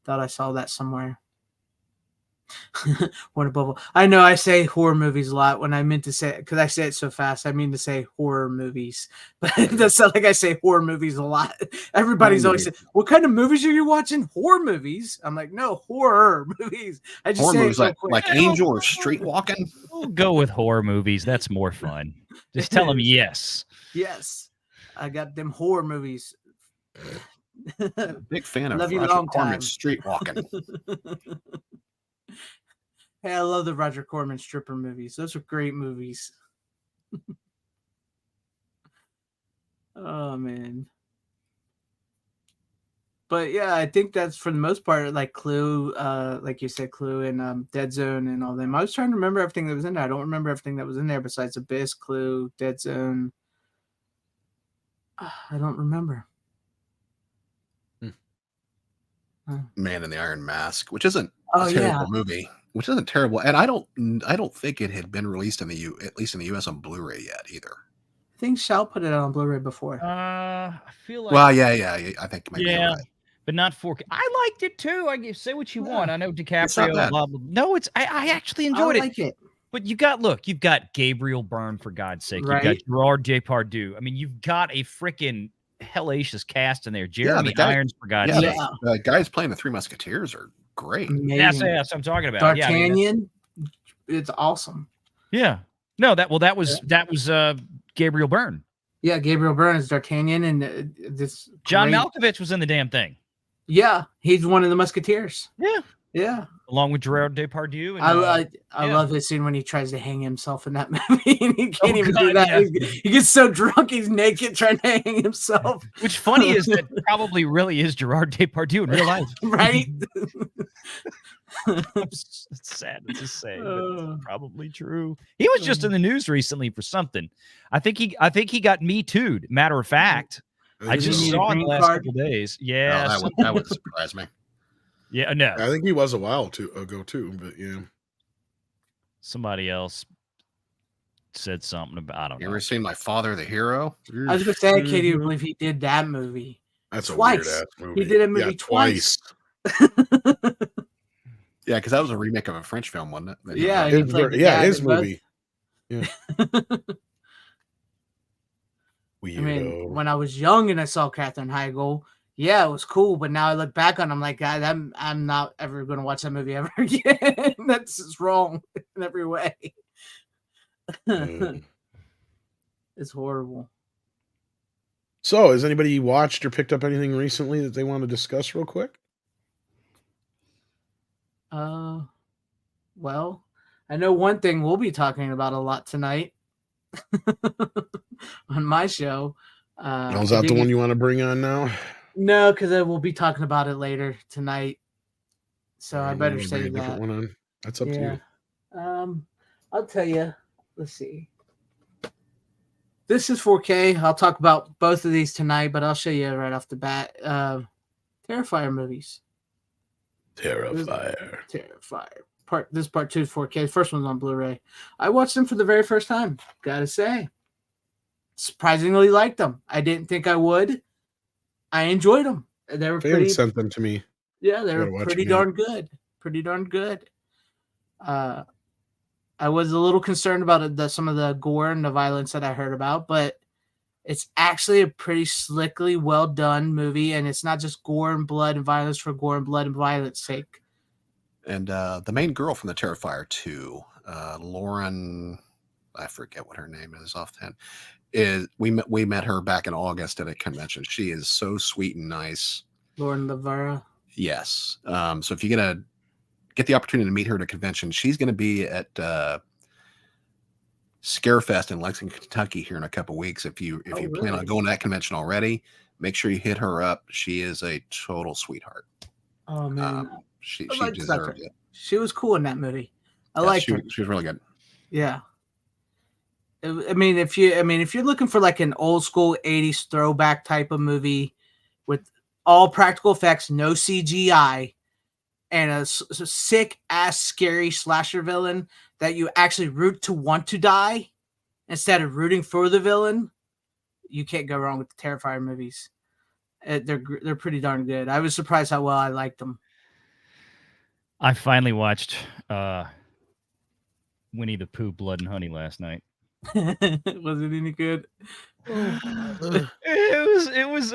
Thought I saw that somewhere. Warner Bubble. I know I say horror movies a lot when I meant to say it because I say it so fast. I mean to say horror movies, but it does sound like I say horror movies a lot. Everybody's always saying, "What kind of movies are you watching?" Horror movies. I'm like, no, horror movies. I just Horror say movies it real quick. like Angel or Street Walking. we'll go with horror movies. That's more fun. Just tell them yes. Yes, I got them horror movies. Big fan of Love you Roger long Corman's time. Street Walking. Hey, I love the Roger Corman stripper movies. Those are great movies. Oh man. But yeah, I think that's for the most part like Clue, like you said, Clue and Dead Zone and all them. I was trying to remember everything that was in there. I don't remember everything that was in there besides Abyss, Clue, Dead Zone. I don't remember. Man in the Iron Mask, which isn't Oh a terrible yeah. movie, which isn't terrible, and I don't think it had been released at least in the US on Blu-ray yet either. I think Shao put it out on Blu-ray before. I feel like Well, yeah, I think maybe you're right. but not 4K. I liked it too. I say what you want. I know not DiCaprio. bad. Blah, blah. No, I actually I enjoyed it. like it. But you've got Gabriel Byrne for God's sake. You've got Right. Gerard Depardieu. I mean, you've got a freaking hellacious cast in there. Jeremy the guy- Irons for God's Yeah, sake. the guys playing the Three Musketeers are great. That's Amazing. what I'm talking about. Yeah, I mean, D'Artagnan, it's awesome. yeah. No, that was Gabriel Byrne. Yeah, Gabriel Byrne is D'Artagnan, and this John great- Malkovich was in the damn thing. Yeah, he's one of the Musketeers. Yeah. Yeah, Along with Gerard Depardieu. And, I love his scene when he tries to hang himself in that movie, and he can't even do God, that. yeah. He gets so drunk, he's naked trying to hang himself. Which funny is that probably really is Gerard Depardieu in real life. Right? It's sad to just say, but it's probably true. He was just in the news recently for something. I think he got Me Too'd. Matter of fact, I think just so. need a saw in the green last card? couple days. Oh, Yeah, that would surprise me. yeah, no. I think he was a while ago too, but yeah. Somebody else said something about. I don't You know. ever seen My Father the Hero? I was gonna say I can't even believe he did that movie. That's a Twice. weird ass movie. He did a movie twice. Yeah, because that was a remake of a French film, wasn't it? That he Yeah, wrote? he played the Yeah, dad his in both. movie. Yeah. I mean, Weirdo. when I was young and I saw Katherine Heigl, yeah, it was cool. But now I look back on, it, I'm like, God, I'm not ever going to watch that movie ever again. That's just wrong in every way. Mm. It's horrible. So, has anybody watched or picked up anything recently that they want to discuss real quick? Well, I know one thing we'll be talking about a lot tonight on my show. Is that the one you want to bring on now? No, because I will be talking about it later tonight. So I better Bring say a different that. one on. That's up to Yeah. you. I'll tell you. Let's see. This is 4K. I'll talk about both of these tonight, but I'll show you right off the bat. Terrifier movies. Terrifier. Terrifier. This part 2 is 4K. The first one's on Blu-ray. I watched them for the very first time. Gotta say. Surprisingly liked them. I didn't think I would. I enjoyed them. They were Fan sent them to me. Yeah, they Gotta were watch pretty them yet. darn good. Pretty darn good. I was a little concerned about some of the gore and the violence that I heard about, but it's actually a pretty slickly well done movie, and it's not just gore and blood and violence for gore and blood and violence sake. And the main girl from the Terrifier 2, Lauren, I forget what her name is offhand. We met her back in August at a convention. She is so sweet and nice. Lauren Lavera. Yes. So if you get the opportunity to meet her at a convention, she's going to be at Scarefest in Lexington, Kentucky here in a couple weeks. If you plan on going to that convention already, make sure you hit her up. She is a total sweetheart. Oh man, she deserved it. She was cool in that movie. I liked her. She was really good. Yeah. I mean, if you're looking for like an old school 80s throwback type of movie with all practical effects, no CGI, and a sick ass scary slasher villain that you actually root to want to die instead of rooting for the villain, you can't go wrong with the Terrifier movies. They're pretty darn good. I was surprised how well I liked them. I finally watched Winnie the Pooh, Blood and Honey last night. Was it any good? It was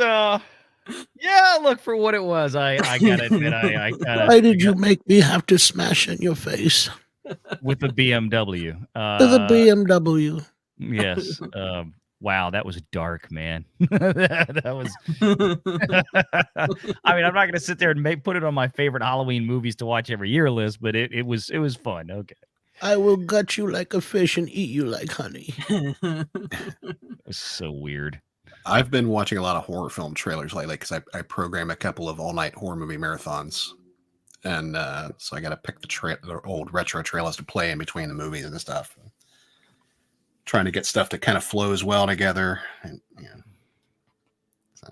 yeah, look, for what it was, I gotta admit, I Why did you make me have to smash in your face? With the BMW. With a BMW. Yes. Wow, that was dark, man. that was. I mean, I'm not gonna sit there and put it on my favorite Halloween movies to watch every year list, but it was fun. Okay. I will gut you like a fish and eat you like honey. It was so weird. I've been watching a lot of horror film trailers lately because I program a couple of all-night horror movie marathons. And so I got to pick the old retro trailers to play in between the movies and stuff. Trying to get stuff that kind of flows well together. And, so.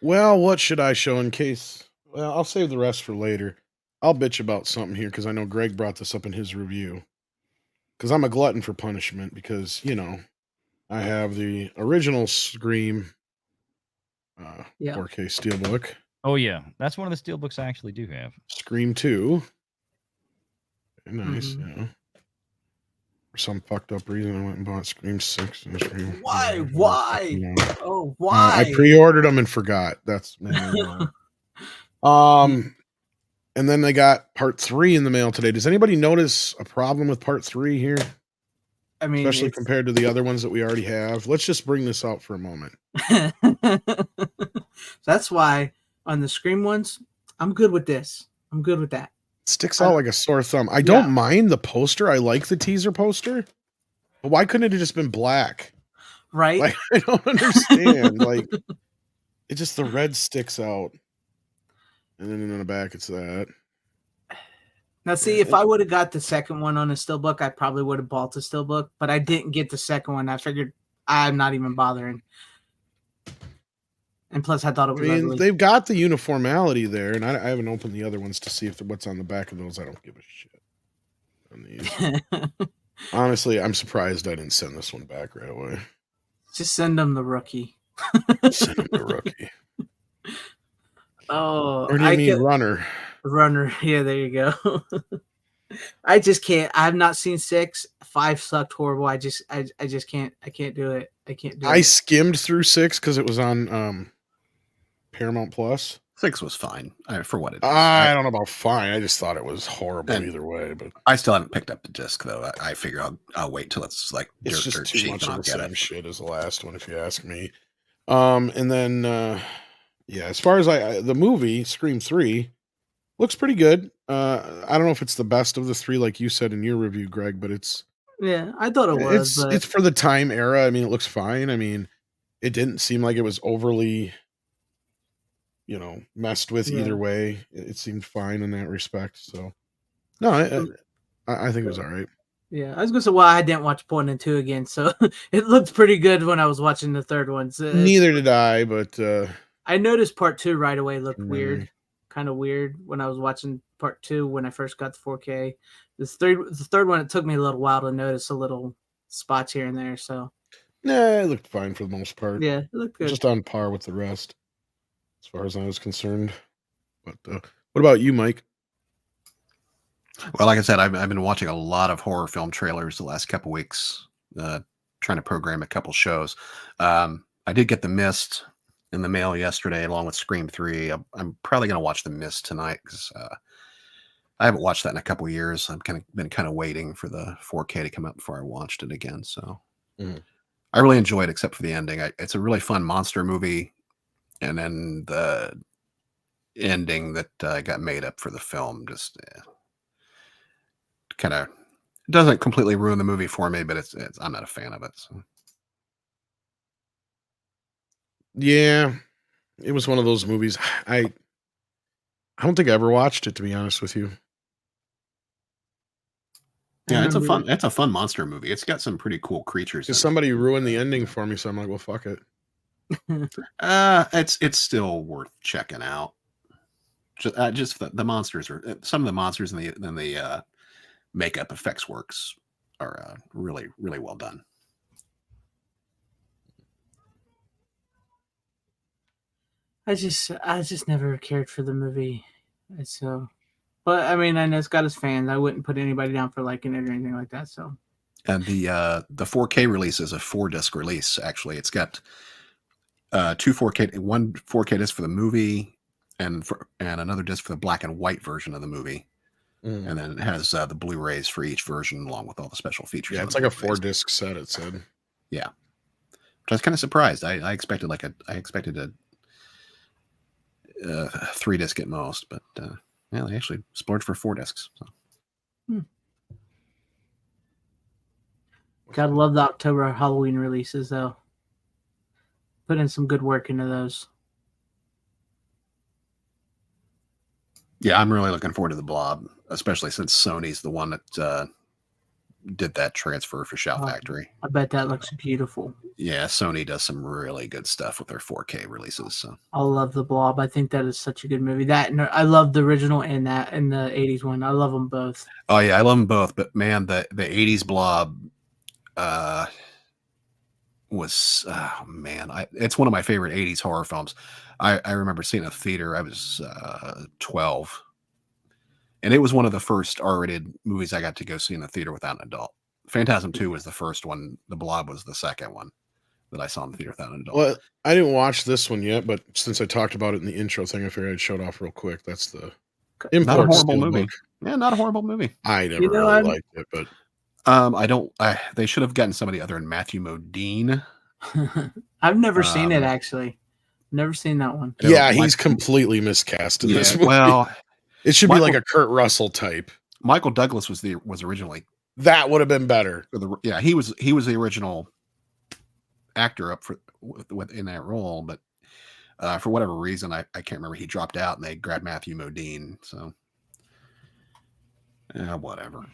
Well, what should I show in case? Well, I'll save the rest for later. I'll bitch about something here because I know Greg brought this up in his review. Because I'm a glutton for punishment because, I have the original Scream 4K Steelbook. Oh, yeah. That's one of the Steelbooks I actually do have. Scream 2. Very nice, For some fucked up reason, I went and bought Scream 6 and Scream. Why? Oh, why? I pre-ordered them and forgot. That's and then they got part 3 in the mail today. Does anybody notice a problem with part 3 here? I mean, especially compared to the other ones that we already have. Let's just bring this out for a moment. That's why on the Scream ones, I'm good with this. I'm good with that. It sticks out like a sore thumb. I don't mind the poster. I like the teaser poster. But why couldn't it have just been black? Right? Like, I don't understand. Like, it just, the red sticks out. And then in the back, it's that. Now, see, if I would have got the second one on a Steelbook, I probably would have bought the Steelbook, but I didn't get the second one. I figured I'm not even bothering. And plus, I thought it was ugly. They've got the uniformity there, and I haven't opened the other ones to see if what's on the back of those. I don't give a shit on these. Honestly, I'm surprised I didn't send this one back right away. Just send them the rookie. Send them the rookie. Oh, or do you mean Runner? Runner, yeah, there you go. I just can't. I've not seen 6. 5 sucked horrible. I just can't. I can't do it. I can't do it. I skimmed through 6 because it was on Paramount Plus. 6 was fine for what it is. I don't know about fine. I just thought it was horrible either way. But I still haven't picked up the disc though. I figure I'll wait till it's like it's dirt too cheap. much of the same shit as the last one, if you ask me. And then as far as the movie Scream 3 looks pretty good. I don't know if it's the best of the 3, like you said in your review, Greg, but it's I thought it was. It's for the time era. I mean, it looks fine. I mean, it didn't seem like it was overly messed with Yeah. either way. It seemed fine in that respect. So no, I think it was all right. Yeah, I was gonna say, well, I didn't watch 1 and 2 again, so it looked pretty good when I was watching the third one. So Neither did I, but I noticed part 2 right away looked Mm. weird, kind of weird when I was watching part 2 when I first got the 4K. The third one, it took me a little while to notice a little spots here and there. So nah, it looked fine for the most part. yeah, it looked good. Just on par with the rest, as far as I was concerned. But what about you, Mike? Well, like I said, I've been watching a lot of horror film trailers the last couple weeks, trying to program a couple shows. I did get The Mist in the mail yesterday, along with Scream 3. I'm probably going to watch The Mist tonight because I haven't watched that in a couple years. I've been waiting for the 4K to come out before I watched it again. So I really enjoyed it, except for the ending. It's a really fun monster movie, and then the ending that got made up for the film just kind of doesn't completely ruin the movie for me, but I'm not a fan of it. So. Yeah, it was one of those movies. I don't think I ever watched it, to be honest with you. Yeah, it's a fun monster movie. It's got some pretty cool creatures. Because somebody ruined the ending for me, so I'm like, well, fuck it. It's still worth checking out. Just the monsters are some of the monsters and the makeup effects works are really, really well done. I just never cared for the movie, so. But I mean, I know it's got its fans. I wouldn't put anybody down for liking it or anything like that. So. And the 4K release is a 4-disc release. Actually, it's got one 4K disc for the movie, and another disc for the black and white version of the movie. And then it has the Blu-rays for each version, along with all the special features. Yeah, it's like a 4-disc set. It said. Yeah, which I was kind of surprised. I expected a 3-disc at most, but yeah, they actually splurged for 4 discs. So. Gotta love the October Halloween releases, though. Put in some good work into those. Yeah, I'm really looking forward to the Blob, especially since Sony's the one that did that transfer for Shout Factory. I bet that looks beautiful. Yeah, Sony does some really good stuff with their 4K releases. So I love the Blob. I think that is such a good movie. That and I love the original and the 80s one. I love them both. Oh yeah, I love them both. But man, the 80s Blob was it's one of my favorite 80s horror films. I remember seeing it in a theater. I was 12, and it was one of the first R-rated movies I got to go see in the theater without an adult. Phantasm 2 was the first one. The Blob was the second one that I saw in the theater without an adult. Well, I didn't watch this one yet, but since I talked about it in the intro thing, I figured I'd show it off real quick. That's the not a horrible movie. Yeah, not a horrible movie. I never really liked it, but they should have gotten somebody other than Matthew Modine. I've never seen it, actually. Never seen that one. Yeah, he's completely miscast in this movie. Well, it should be like a Kurt Russell type. Michael Douglas was originally. That would have been better. He was the original actor up in that role, but for whatever reason, I can't remember. He dropped out, and they grabbed Matthew Modine. So, whatever.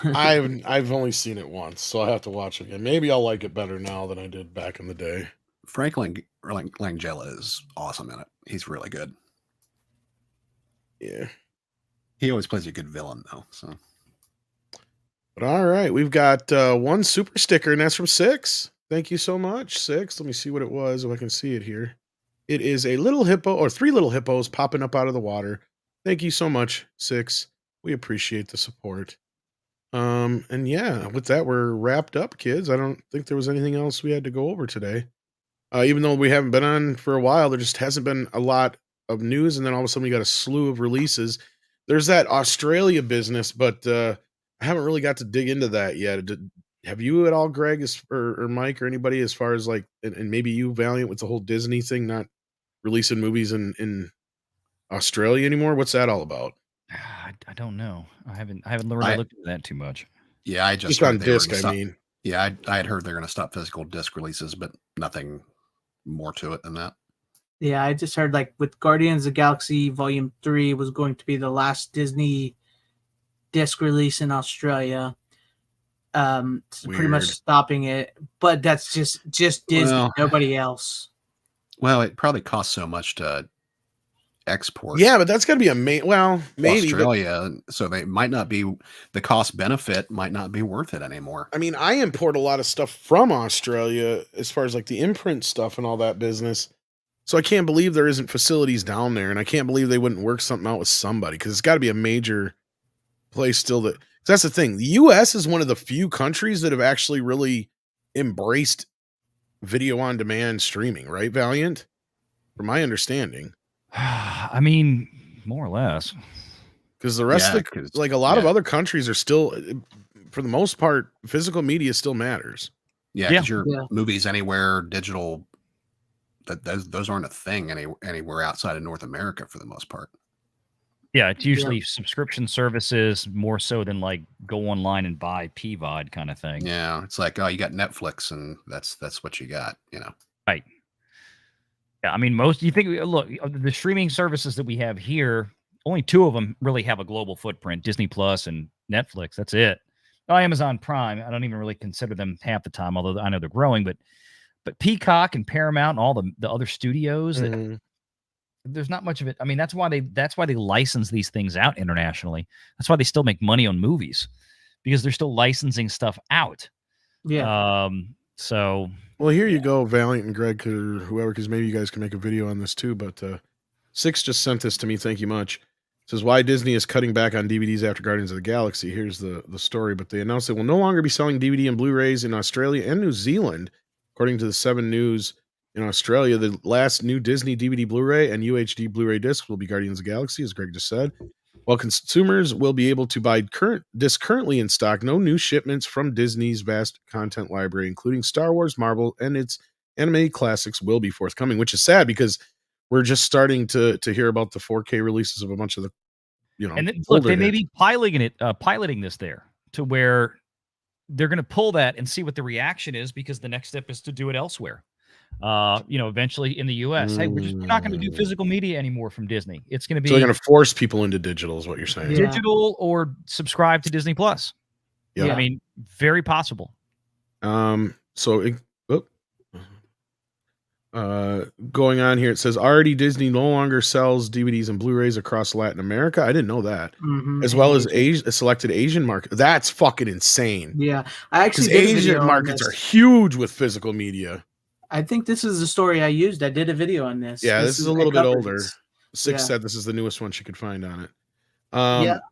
I've only seen it once, so I have to watch it again. Maybe I'll like it better now than I did back in the day. Frank Langella is awesome in it. He's really good. Yeah. He always plays a good villain, though. So. But all right, we've got one super sticker, and that's from Six. Thank you so much, Six. Let me see what it was, if I can see it here. It is a little hippo, or 3 little hippos popping up out of the water. Thank you so much, Six. We appreciate the support. And yeah, with that, we're wrapped up, kids. I don't think there was anything else we had to go over today. Even though we haven't been on for a while, there just hasn't been a lot of news, and then all of a sudden we got a slew of releases. There's that Australia business, but I haven't really got to dig into that yet. Have you at all, Greg, or Mike, or anybody, as far as like, and maybe you, Valiant, with the whole Disney thing, not releasing movies in Australia anymore? What's that all about? I don't know. I haven't really looked at that too much. Yeah, I just on disc. I mean, yeah, I had heard they're going to stop physical disc releases, but nothing more to it than that. Yeah, I just heard like with Guardians of the Galaxy Volume 3 was going to be the last Disney disc release in Australia. Pretty much Weird. stopping it, but that's just Disney, Well, nobody else. well, it probably costs so much to export Yeah, but that's got to be a well, maybe, but Australia, so they might not be the cost benefit might not be worth it anymore. I mean, I import a lot of stuff from Australia as far as like the imprint stuff and all that business. So I can't believe there isn't facilities down there, and I can't believe they wouldn't work something out with somebody because it's got to be a major place still that. 'Cause that's the thing. The U.S. is one of the few countries that have actually really embraced video on demand streaming, right, Valiant? From my understanding, I mean, more or less. because the rest Yeah, of the 'cause- like a lot of yeah. other countries are still, for the most part, physical media still matters. Yeah, Yeah. because your Yeah. movies anywhere digital, that those aren't a thing anywhere outside of North America for the most part. Yeah, it's usually subscription services more so than like go online and buy PVOD kind of thing. Yeah, it's like, oh, you got Netflix, and that's what you got. Right. Yeah, I mean, you think, look, the streaming services that we have here, only 2 of them really have a global footprint, Disney Plus and Netflix. That's it. Oh, Amazon Prime, I don't even really consider them half the time, although I know they're growing, but Peacock and Paramount and all the other studios, Mhm. there's not much of it. I mean, that's why they license these things out internationally. That's why they still make money on movies, because they're still licensing stuff out. Yeah. So Well, here you go, Valiant and Greg, or whoever, because maybe you guys can make a video on this too. But Six just sent this to me. Thank you much. It says why Disney is cutting back on DVDs after Guardians of the Galaxy. Here's the story. But they announced they will no longer be selling DVD and Blu-rays in Australia and New Zealand, according to the 7 News. In Australia, the last new Disney DVD Blu-ray and UHD Blu-ray discs will be Guardians of the Galaxy, as Greg just said. While consumers will be able to buy discs currently in stock, no new shipments from Disney's vast content library, including Star Wars, Marvel, and its animated classics, will be forthcoming, which is sad because we're just starting to hear about the 4K releases of a bunch of the, and look, older they may hits. be piloting this there to where they're going to pull that and see what the reaction is, because the next step is to do it elsewhere. Eventually in the US. Hey, we're not going to do physical media anymore from Disney. It's going to be So they're going to force people into digital, is what you're saying. Yeah. digital or subscribe to Disney Plus. Yep. I mean, very possible. Going on here, it says already Disney no longer sells DVDs and Blu-rays across Latin America. I didn't know that. Mhm. As well as a selected Asian market. That's fucking insane. Yeah, I actually Because did a video Asian on markets this. are huge with physical media. I think this is the story I used. I did a video on this. Yeah, this is a little bit covered older. this. Six Yeah. said this is the newest one she could find on it. While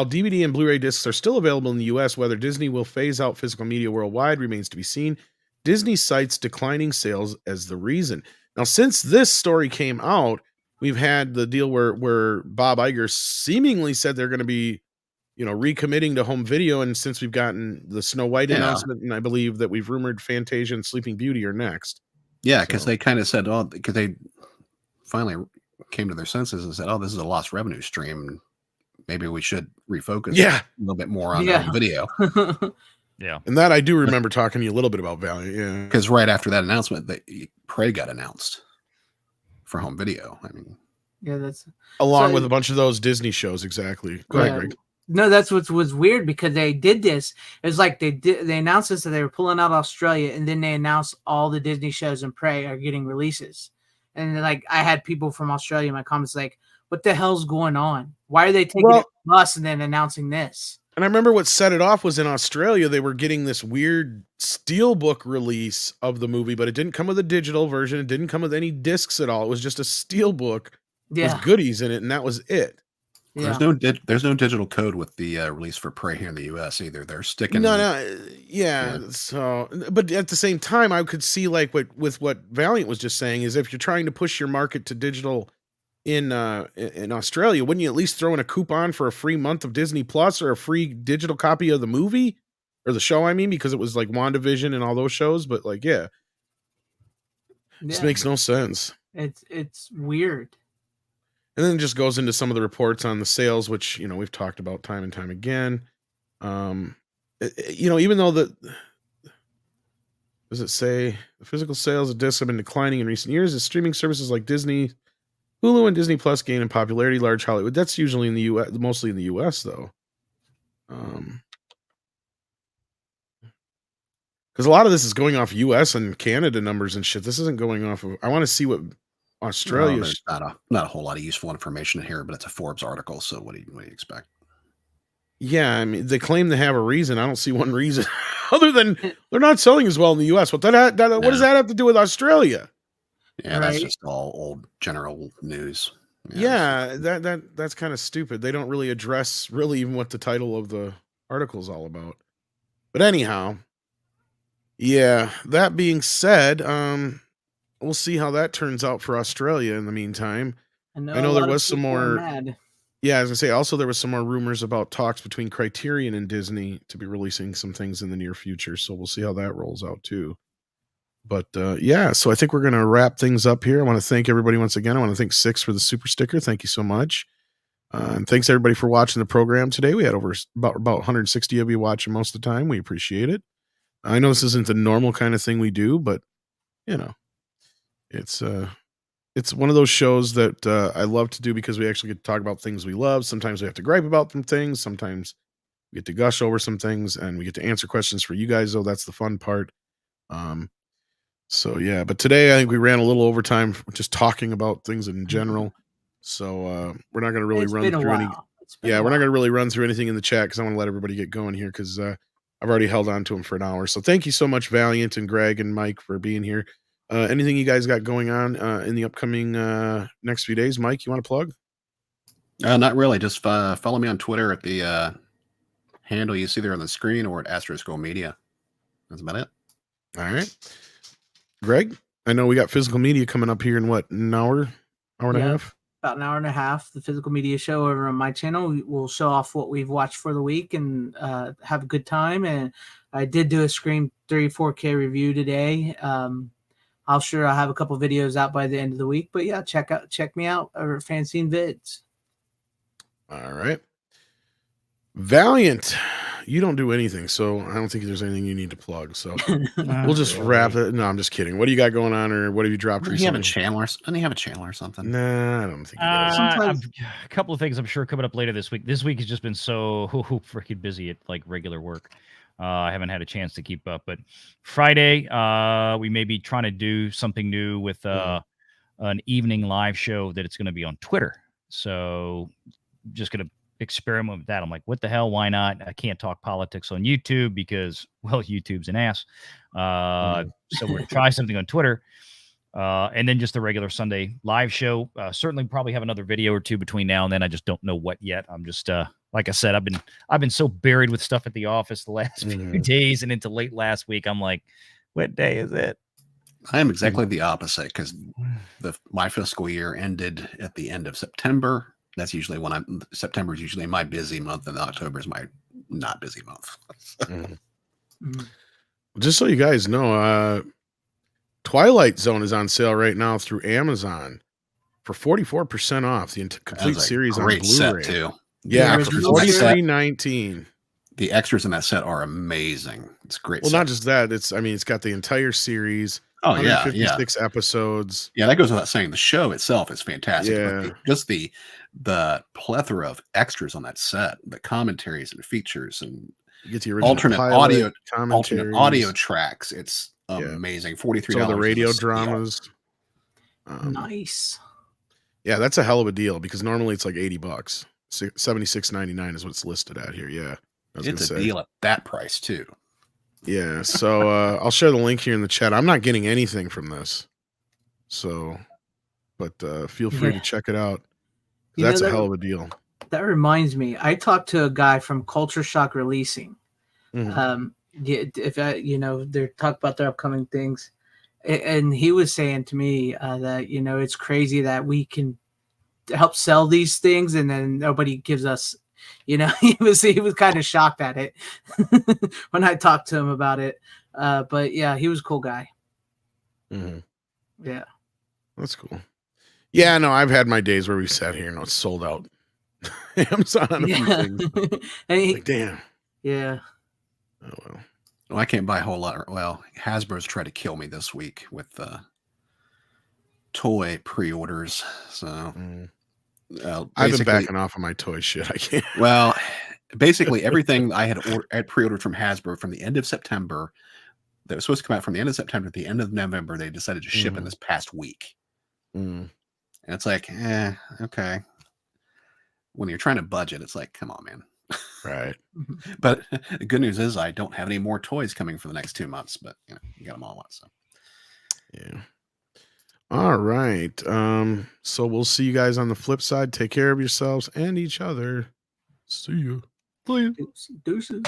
DVD and Blu-ray discs are still available in the US, whether Disney will phase out physical media worldwide remains to be seen. Disney cites declining sales as the reason. Now, since this story came out, we've had the deal where Bob Iger seemingly said they're going to be, recommitting to home video. And since we've gotten the Snow White announcement, and I believe that we've rumored Fantasia and Sleeping Beauty are next. Yeah, because they kind of said, oh, because they finally came to their senses and said, oh, this is a lost revenue stream. Maybe we should refocus a little bit more on home video. Yeah. And that I do remember talking to you a little bit about Valiant. Yeah. Because right after that announcement, Prey got announced for home video. I mean, yeah, that's along with a bunch of those Disney shows. Exactly. Go ahead, Greg. No, that's what was weird, because they did this. It was like they announced this, that they were pulling out Australia, and then they announced all the Disney shows and Prey are getting releases. And like, I had people from Australia in my comments like, what the hell's going on? Why are they taking it from us and then announcing this? And I remember what set it off was in Australia, they were getting this weird steelbook release of the movie, but it didn't come with a digital version. It didn't come with any discs at all. It was just a steelbook with goodies in it, and that was it. Yeah. There's no digital code with the release for Prey here in the US either. They're sticking. Yeah. So, but at the same time, I could see like with what Valiant was just saying is if you're trying to push your market to digital in Australia, wouldn't you at least throw in a coupon for a free month of Disney Plus or a free digital copy of the movie or the show? I mean, because it was like WandaVision and all those shows, but like, this makes no sense. It's weird. And then it just goes into some of the reports on the sales, which, we've talked about time and time again. Even though does it say the physical sales of discs have been declining in recent years as streaming services like Disney, Hulu, and Disney Plus gain in popularity? Large Hollywood. That's usually in the U.S., mostly in the U.S. though. Because a lot of this is going off U.S. and Canada numbers and shit. This isn't going off of. I want to see what Australia. There's not a whole lot of useful information in here, but it's a Forbes article. So what do you expect? Yeah, I mean, they claim to have a reason. I don't see one reason other than they're not selling as well in the U.S. What what does that have to do with Australia? Yeah, that's just all old general news. Yeah, that's kind of stupid. They don't really address even what the title of the article is all about. But anyhow, yeah. That being said, we'll see how that turns out for Australia. In the meantime, I know there was some more. Yeah, as I say, also there was some more rumors about talks between Criterion and Disney to be releasing some things in the near future. So we'll see how that rolls out too. But yeah, so I think we're going to wrap things up here. I want to thank everybody once again. I want to thank Six for the super sticker. Thank you so much. And thanks everybody for watching the program today. We had over about 160 of you watching most of the time. We appreciate it. I know this isn't the normal kind of thing we do, but you know, it's one of those shows that I love to do because we actually get to talk about things we love. Sometimes we have to gripe about some things. Sometimes we get to gush over some things, and we get to answer questions for you guys. Though that's the fun part. So yeah, but today I think we ran a little overtime just talking about things in general. So we're not going to really run through any. Yeah, we're not going to really run through anything in the chat because I want to let everybody get going here because I've already held on to them for an hour. So thank you so much, Valiant and Greg and Mike, for being here. Anything you guys got going on in the upcoming next few days? Mike, you want to plug? Not really. Just follow me on Twitter at the handle you see there on the screen or at Astroschool Media. That's about it. All right. Greg, I know we got physical media coming up here in what, an hour and a half? About an hour and a half. The physical media show over on my channel. We'll show off what we've watched for the week and have a good time. And I did do a Scream 3 4K review today. I'll have a couple videos out by the end of the week. But yeah, check me out over at Fanzine Vids. All right. Valiant, you don't do anything, so I don't think there's anything you need to plug. So we'll just wrap it. No, I'm just kidding. What do you got going on, or what have you dropped recently? Doesn't he have a channel or something? Nah, I don't think he does. A couple of things I'm sure coming up later this week. This week has just been so freaking busy at like regular work. I haven't had a chance to keep up, but Friday we may be trying to do something new with an evening live show that it's going to be on Twitter. So just going to experiment with that. I'm like, what the hell? Why not? I can't talk politics on YouTube because, well, YouTube's an ass. So we're going to try something on Twitter. And then just the regular Sunday live show. Certainly probably have another video or two between now and then. I just don't know what yet. I'm just like I said, I've been so buried with stuff at the office the last few days and into late last week. I'm like, what day is it? I am exactly the opposite because my fiscal year ended at the end of September. That's usually when September is usually my busy month, and October is my not busy month. Just so you guys know, Twilight Zone is on sale right now through Amazon for 44% off the complete series on Blu-ray too. Yeah, for $43.19. The extras in that set are amazing. It's great. Well, not just that. It's got the entire series. Oh yeah, 56 episodes. Yeah, that goes without saying. The show itself is fantastic. Yeah. Just the plethora of extras on that set, the commentaries and features, and you get the original alternate audio tracks. It's amazing. $43. The radio dramas. Nice. Yeah, that's a hell of a deal because normally it's like $80. $76.99 is what it's listed at here. Yeah, it's a deal at that price too. Yeah, so I'll share the link here in the chat. I'm not getting anything from this, but feel free to check it out. That's a hell of a deal. That reminds me, I talked to a guy from Culture Shock Releasing. If they're talking about their upcoming things, and he was saying to me that it's crazy that we can help sell these things and then nobody gives us. He was kind of shocked at it when I talked to him about it. But yeah, he was a cool guy. Yeah, that's cool. Yeah, no, I've had my days where we sat here and it's sold out. Amazon on a few things. And like, damn. Yeah. Oh well. Well, I can't buy a whole lot. Well, Hasbro's tried to kill me this week with toy pre-orders. So I've been backing off on my toy shit. I can't. Well, basically everything I had pre-ordered from Hasbro from the end of September that was supposed to come out from the end of September to the end of November, they decided to ship in this past week. And it's like, okay. When you're trying to budget, it's like, come on, man. Right. But the good news is I don't have any more toys coming for the next 2 months, but you got them all once. So. Yeah. All right. So we'll see you guys on the flip side. Take care of yourselves and each other. See you. Deuces.